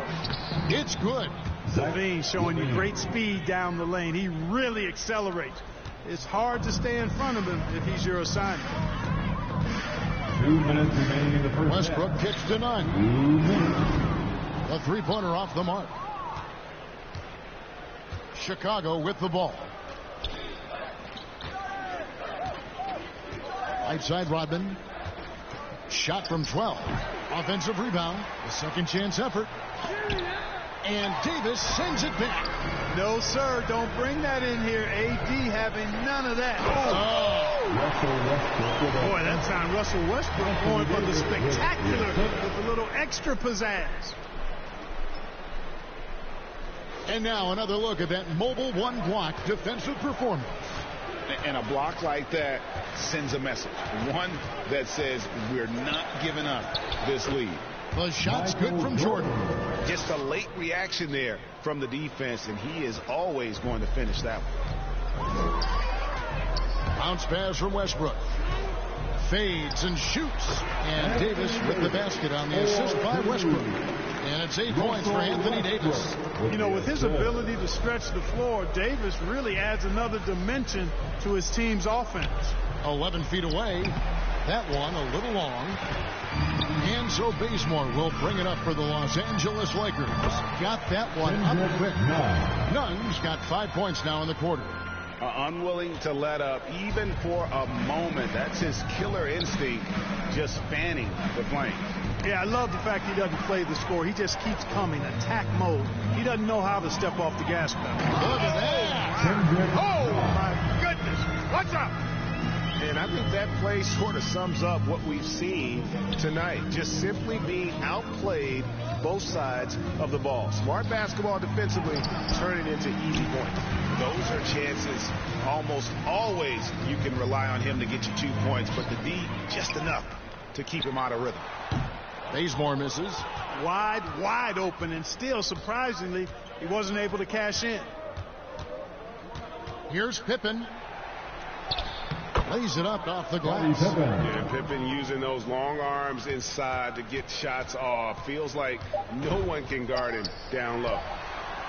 It's good. Levine showing you great speed down the lane. He really accelerates. It's hard to stay in front of him if he's your assignment. 2 minutes remaining in the first Westbrook half. kicks to none. 2 minutes. A three-pointer off the mark. Chicago with the ball. Right side, Rodman. Shot from 12. Offensive rebound. A second chance effort. And Davis sends it back. No, sir. Don't bring that in here. AD having none of that. Boy, that time Russell Westbrook going for the spectacular with a little extra pizzazz. And now another look at that mobile one block defensive performance. And a block like that sends a message. One that says we're not giving up this lead. The shot's good from Jordan. Just a late reaction there from the defense, and he is always going to finish that one. Bounce pass from Westbrook. Fades and shoots. And Davis with the basket on the assist by Westbrook. And it's 8 points for Anthony Davis. You know, with his ability to stretch the floor, Davis really adds another dimension to his team's offense. 11 feet away. That one a little long. And so Bazemore will bring it up for the Los Angeles Lakers. Got that one up quick. Nunn's got 5 points now in the quarter. Unwilling to let up even for a moment. That's his killer instinct, just fanning the flames. Yeah, I love the fact he doesn't play the score. He just keeps coming, attack mode. He doesn't know how to step off the gas pedal. Look at that. Oh, my goodness. What's up? And I think that play sort of sums up what we've seen tonight. Just simply being outplayed both sides of the ball. Smart basketball defensively, turning into easy points. Those are chances almost always you can rely on him to get you 2 points, but the D just enough to keep him out of rhythm. Bazemore misses. Wide open, and still, surprisingly, he wasn't able to cash in. Here's Pippen. Lays it up off the glass. Yeah, Pippen using those long arms inside to get shots off. Feels like no one can guard him down low.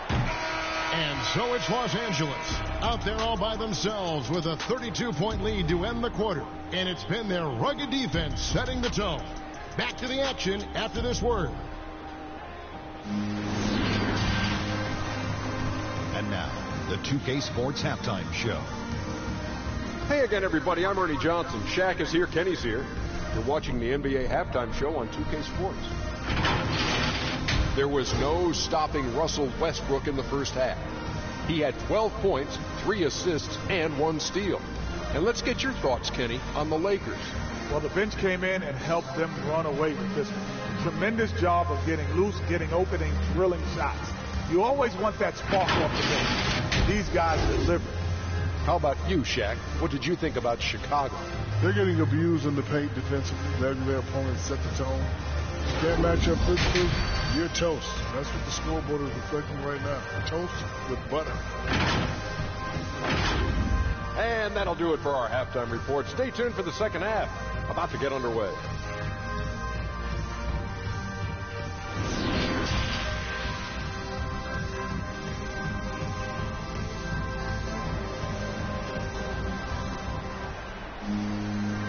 And so it's Los Angeles out there all by themselves with a 32-point lead to end the quarter. And it's been their rugged defense setting the tone. Back to the action after this word. And now, the 2K Sports Halftime Show. Hey again, everybody. I'm Ernie Johnson. Shaq is here. Kenny's here. You're watching the NBA Halftime Show on 2K Sports. There was no stopping Russell Westbrook in the first half. He had 12 points, 3 assists, and 1 steal. And let's get your thoughts, Kenny, on the Lakers. Well, the bench came in and helped them run away with this one. Tremendous job of getting loose, getting open, and drilling shots. You always want that spark off the bench. These guys deliver. How about you, Shaq? What did you think about Chicago? They're getting abused in the paint defensively, letting their opponents set the tone. You can't match up physically, you're toast. That's what the scoreboard is reflecting right now. Toast with butter. And that'll do it for our halftime report. Stay tuned for the second half. About to get underway.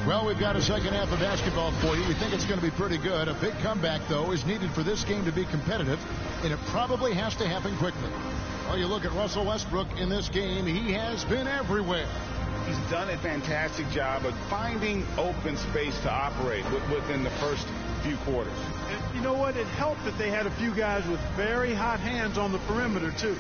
Well, we've got a second half of basketball for you. We think it's going to be pretty good. A big comeback, though, is needed for this game to be competitive, and it probably has to happen quickly. Well, you look at Russell Westbrook in this game, he has been everywhere. He's done a fantastic job of finding open space to operate within the first few quarters. And you know what? It helped that they had a few guys with very hot hands on the perimeter, too.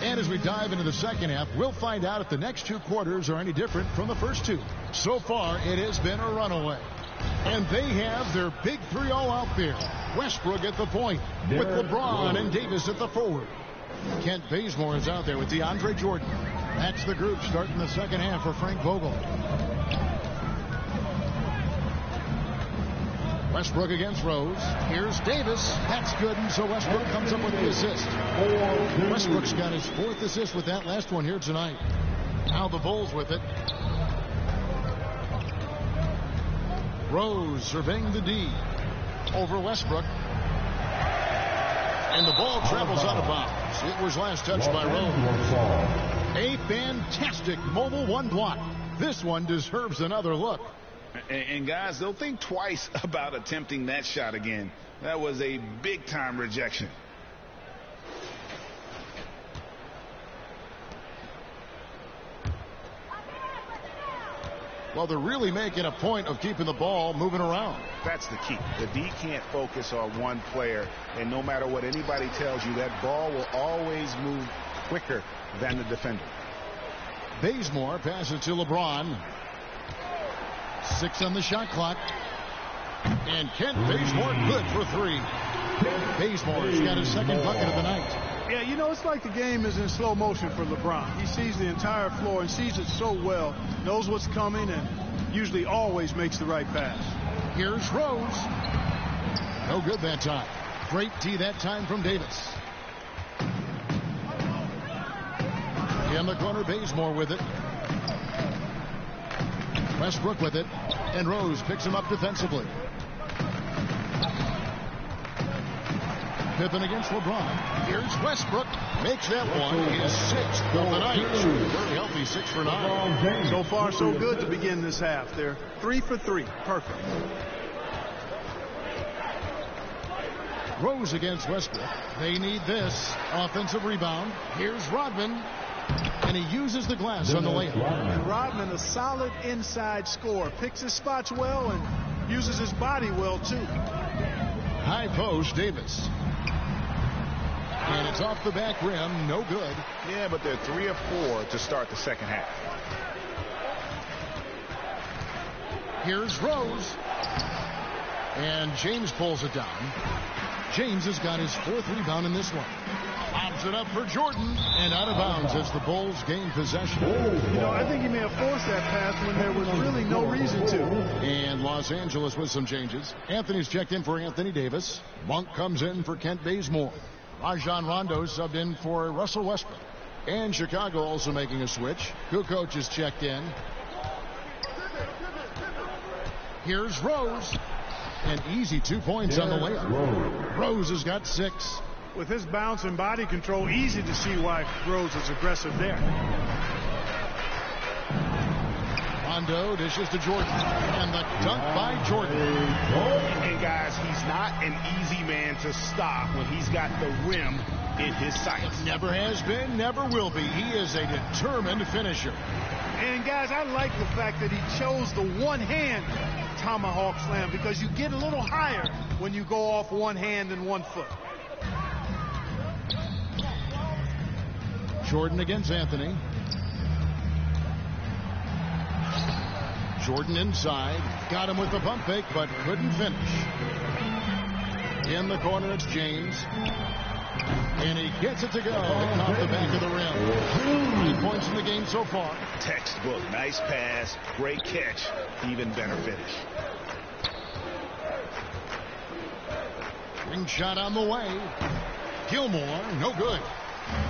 And as we dive into the second half, we'll find out if the next 2 quarters are any different from the first 2. So far, it has been a runaway. And they have their big 3-0 out there. Westbrook at the point with LeBron and Davis at the forward. Kent Bazemore is out there with DeAndre Jordan. That's the group starting the second half for Frank Vogel. Westbrook against Rose. Here's Davis. That's good, and so Westbrook comes up with the assist. Westbrook's got his 4th assist with that last one here tonight. Now the Bulls with it. Rose surveying the D. Over Westbrook. And the ball travels out of bounds. It was last touched by Rose. A fantastic mobile 1 block. This one deserves another look. And guys, they'll think twice about attempting that shot again. That was a big-time rejection. Well, they're really making a point of keeping the ball moving around. That's the key. The D can't focus on one player, and no matter what anybody tells you, that ball will always move quicker than the defender. Bazemore passes to LeBron. 6 on the shot clock. And Kent Bazemore good for 3. Bazemore's got his 2nd bucket of the night. Yeah, you know, it's like the game is in slow motion for LeBron. He sees the entire floor and sees it so well, knows what's coming, and usually always makes the right pass. Here's Rose. No good that time. Great D that time from Davis. In the corner, Bazemore with it. Westbrook with it, and Rose picks him up defensively. Pippen against LeBron. Here's Westbrook. Makes that one his 6th of the night. Very healthy 6 for 9. So far, so good to begin this half. They're 3 for 3. Perfect. Rose against Westbrook. They need this. Offensive rebound. Here's Rodman. And he uses the glass on the layup. And Rodman, a solid inside scorer. Picks his spots well and uses his body well, too. High post, Davis. And it's off the back rim. No good. Yeah, but they're 3 of 4 to start the second half. Here's Rose. And James pulls it down. James has got his 4th rebound in this one. Lobs it up for Jordan, and out of bounds as the Bulls gain possession. You know, I think he may have forced that pass when there was really no reason to. And Los Angeles with some changes. Anthony's checked in for Anthony Davis. Monk comes in for Kent Bazemore. Rajon Rondo subbed in for Russell Westbrook. And Chicago also making a switch. Kukoc is checked in. Here's Rose. An easy 2 points on the layup. Rose has got 6. With his bounce and body control, easy to see why Rose is aggressive there. Rondo dishes to Jordan. And the dunk by Jordan. And guys, he's not an easy man to stop when he's got the rim in his sights. Never has been, never will be. He is a determined finisher. And guys, I like the fact that he chose the one-hand tomahawk slam because you get a little higher when you go off one hand and 1 foot. Jordan against Anthony. Jordan inside. Got him with the pump fake, but couldn't finish. In the corner, it's James. And he gets it to go off the back of the rim. 3 points in the game so far. Textbook. Nice pass. Great catch. Even better finish. Ring shot on the way. Gilmore, no good.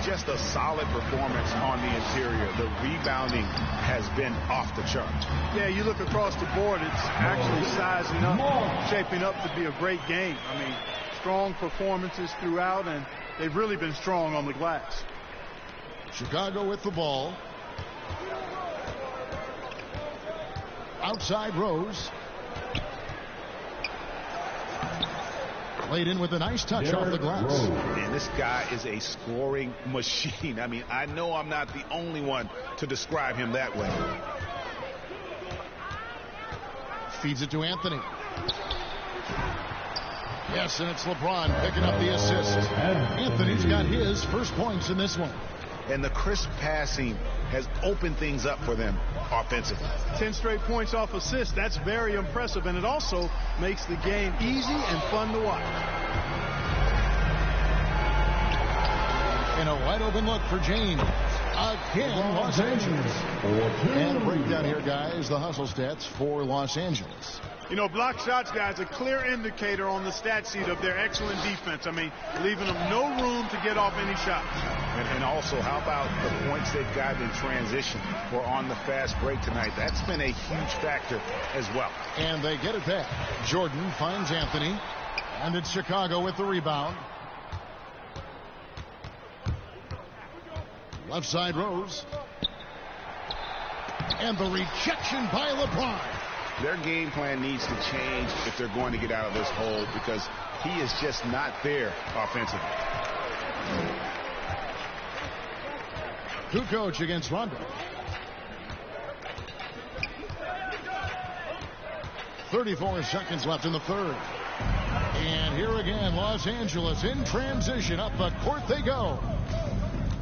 Just a solid performance on the interior. The rebounding has been off the chart. Yeah, you look across the board, it's actually sizing up, shaping up to be a great game. I mean, strong performances throughout, and they've really been strong on the glass. Chicago with the ball. Outside Rose. Played in with a nice touch off the glass. And this guy is a scoring machine. I mean, I know I'm not the only one to describe him that way. Feeds it to Anthony. Yes, and it's LeBron picking up the assist. Anthony's got his first points in this one. And the crisp passing has opened things up for them offensively. 10 straight points off assists. That's very impressive, and it also makes the game easy and fun to watch. And a wide open look for James. Again, Los Angeles. And a breakdown here, guys. The hustle stats for Los Angeles. You know, block shots, guys, a clear indicator on the stat sheet of their excellent defense. I mean, leaving them no room to get off any shots. And also, how about the points they've got in transition or on the fast break tonight? That's been a huge factor as well. And they get it back. Jordan finds Anthony. And it's Chicago with the rebound. Left side Rose. And the rejection by LeBron. Their game plan needs to change if they're going to get out of this hole because he is just not there offensively. Kukoc against Rondo. 34 seconds left in the third. And here again, Los Angeles in transition. Up the court they go.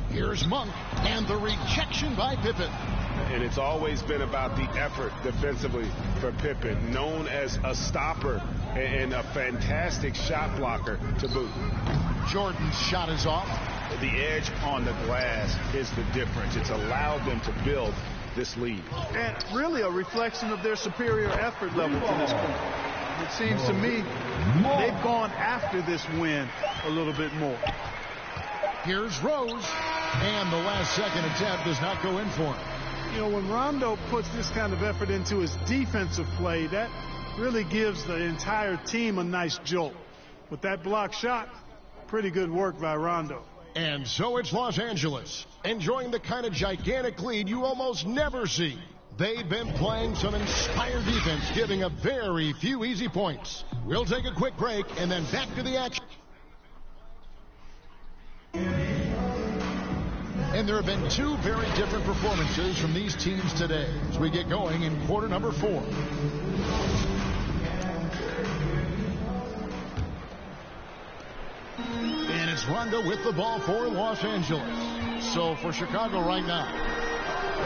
Here's Monk and the rejection by Pippen. And it's always been about the effort defensively for Pippen, known as a stopper and a fantastic shot blocker to boot. Jordan's shot is off. The edge on the glass is the difference. It's allowed them to build this lead. And really a reflection of their superior effort level to this point. It seems to me they've gone after this win a little bit more. Here's Rose. And the last second attempt does not go in for him. You know, when Rondo puts this kind of effort into his defensive play, that really gives the entire team a nice jolt. With that block shot, pretty good work by Rondo. And so it's Los Angeles, enjoying the kind of gigantic lead you almost never see. They've been playing some inspired defense, giving up very few easy points. We'll take a quick break and then back to the action. And there have been two very different performances from these teams today as we get going in quarter number 4. And it's Rondo with the ball for Los Angeles. So for Chicago right now,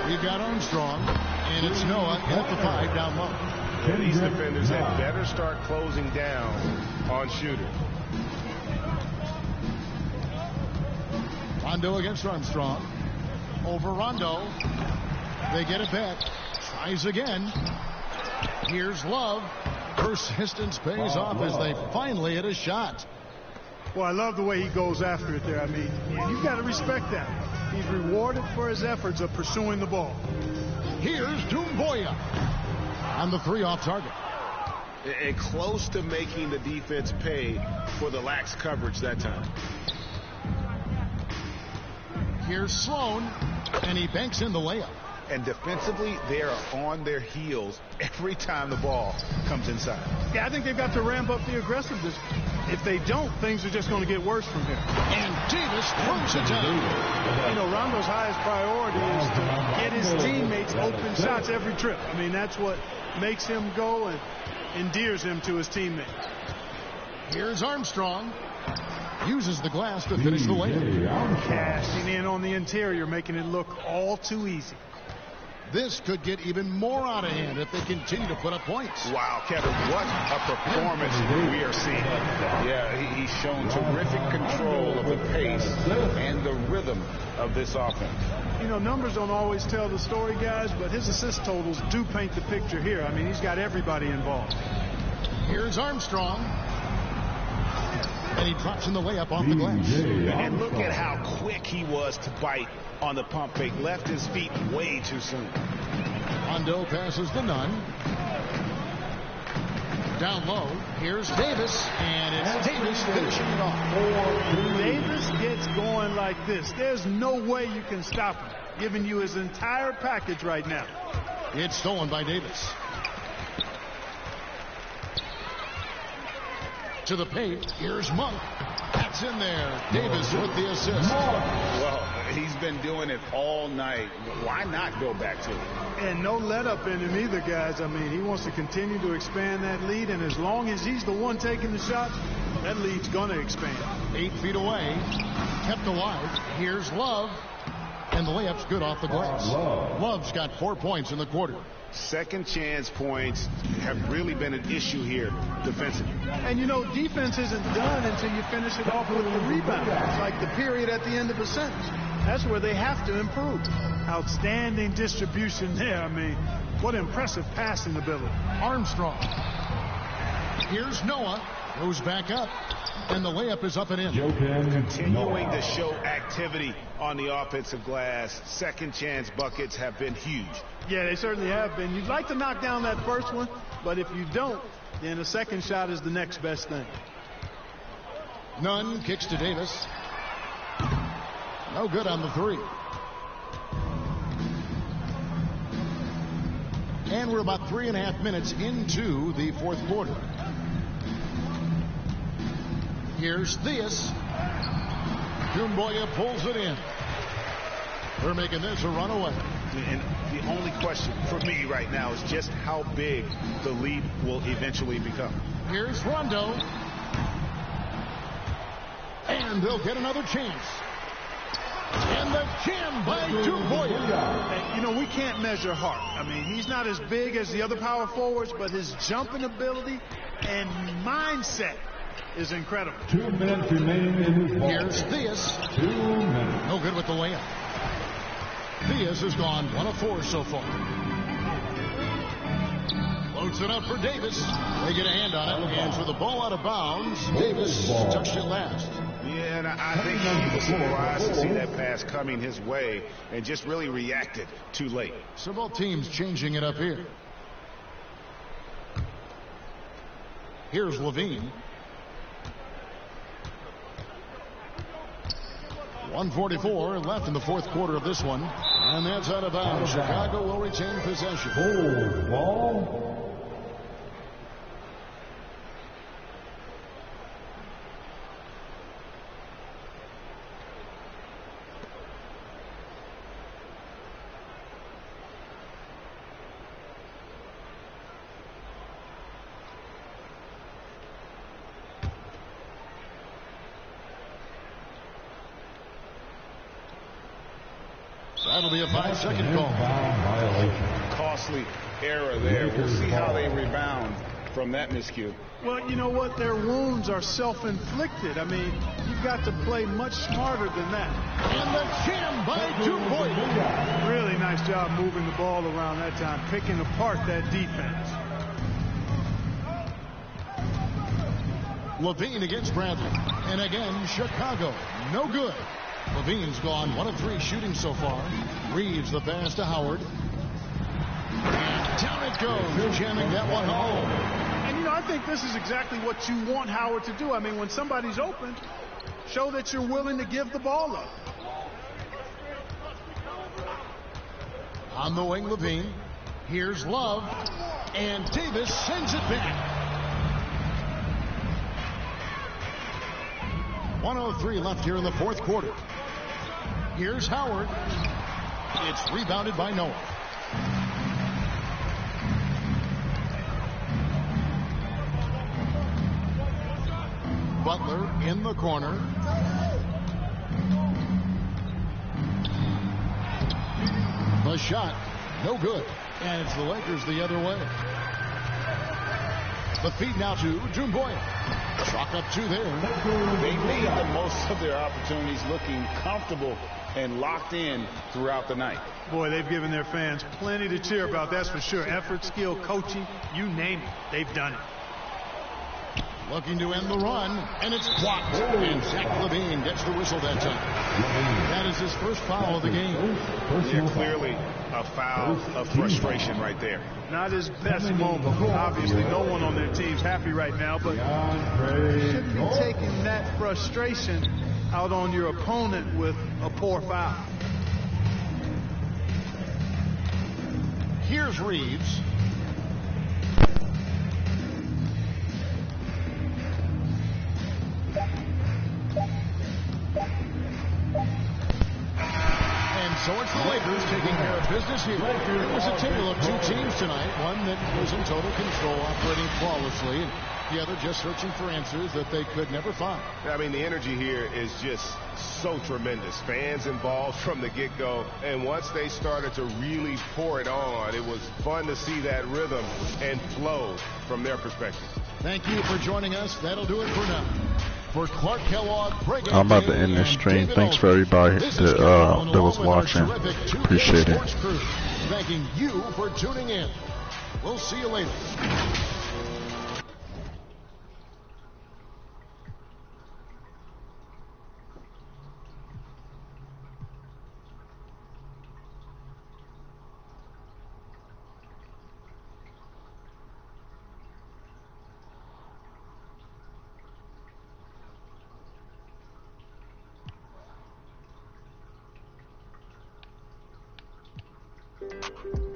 we've got Armstrong, and it's Noah at the 5 down low. And these defenders had better start closing down on Shooter. Rondo against Armstrong. Over Rondo. They get it back. Tries again. Here's Love. Persistence pays off as they finally hit a shot. Well, I love the way he goes after it there. I mean, you've got to respect that. He's rewarded for his efforts of pursuing the ball. Here's Doumbouya. On the 3 off target. And close to making the defense pay for the lax coverage that time. Here's Sloan, and he banks in the layup. And defensively, they are on their heels every time the ball comes inside. Yeah, I think they've got to ramp up the aggressiveness. If they don't, things are just going to get worse from here. And Davis throws it down. You know, Rondo's highest priority is to get his teammates open shots every trip. I mean, that's what makes him go and endears him to his teammates. Here's Armstrong. Uses the glass to finish the layup. Cashing in on the interior, making it look all too easy. This could get even more out of hand if they continue to put up points. Wow, Kevin, what a performance we are seeing. Yeah, he's shown terrific control of the pace and the rhythm of this offense. You know, numbers don't always tell the story, guys, but his assist totals do paint the picture here. I mean, he's got everybody involved. Here's Armstrong. And he drops in the layup off the glass. And look at how quick he was to bite on the pump fake. Left his feet way too soon. Rondo passes to Nunn. Down low. Here's Davis. And it's Davis finishing it off. Davis gets going like this. There's no way you can stop him, giving you his entire package right now. It's stolen by Davis. To the paint. Here's Monk. That's in there. Davis with the assist. Well, he's been doing it all night. Why not go back to it? And no let up in him either, guys. I mean, he wants to continue to expand that lead, and as long as he's the one taking the shots, that lead's going to expand. 8 feet away. Kept alive. Here's Love. And the layup's good off the glass. Love's got 4 points in the quarter. Second chance points have really been an issue here defensively. And, you know, defense isn't done until you finish it off with the rebound. It's like the period at the end of a sentence. That's where they have to improve. Outstanding distribution there. I mean, what impressive passing ability. Armstrong. Here's Noah. Goes back up. And the layup is up and in. Continuing to show activity on the offensive glass. Second chance buckets have been huge. Yeah, they certainly have been. You'd like to knock down that first one, but if you don't, then a second shot is the next best thing. Nunn kicks to Davis. No good on the three. And we're about 3.5 minutes into the fourth quarter. Here's Theus. Kumboya pulls it in. They're making this a runaway. And the only question for me right now is just how big the lead will eventually become. Here's Rondo. And they'll get another chance. And the jam by Kumboya. You know, we can't measure Hart. I mean, he's not as big as the other power forwards, but his jumping ability and mindset is incredible. 2 minutes remaining in this ball. Here's Theus. 2 minutes. No good with the layup. Theus has gone 1 of 4 so far. Floats it up for Davis. They get a hand on it. And for the ball out of bounds, Davis touched it last. Yeah, and I think he was surprised to see that pass coming his way and just really reacted too late. So both teams changing it up here. Here's Levine. 1:44 left in the fourth quarter of this one. And that's out of bounds. Chicago will retain possession. Hold ball. That'll be a 5-second call. Costly error there. We'll see how they rebound from that miscue. Well, you know what? Their wounds are self-inflicted. I mean, you've got to play much smarter than that. And the jam by Kumboya. Really nice job moving the ball around that time, picking apart that defense. Levine against Bradley. And again, Chicago. No good. Levine's gone 1 of 3 shooting so far. Reeves the pass to Howard. And down it goes, jamming that one home. And, you know, I think this is exactly what you want Howard to do. I mean, when somebody's open, show that you're willing to give the ball up. On the wing, Levine. Here's Love. And Davis sends it back. 1:03 left here in the fourth quarter. Here's Howard. It's rebounded by Noah. Butler in the corner. The shot, no good. And it's the Lakers the other way. The feed now to June Boyle. Chalk up two there. They made the most of their opportunities, looking comfortable and locked in throughout the night. Boy, they've given their fans plenty to cheer about, that's for sure. Effort, skill, coaching, you name it, they've done it. Looking to end the run, and it's blocked. And Zach LaVine gets the whistle that time. That is his first foul of the game. Yeah, clearly a foul of frustration right there. Not his best moment. Obviously, no one on their team's happy right now, but you shouldn't be taking that frustration out on your opponent with a poor foul. Here's Reeves. So it's the Lakers taking care of business here. It was a tale of two teams tonight. One that was in total control, operating flawlessly, and the other just searching for answers that they could never find. I mean, the energy here is just so tremendous. Fans involved from the get-go, and once they started to really pour it on, it was fun to see that rhythm and flow from their perspective. Thank you for joining us. That'll do it for now. For Clark Kellogg, I'm about to end this stream. Thanks for everybody that was watching. Appreciate it. Thanking you for tuning in. We'll see you later. You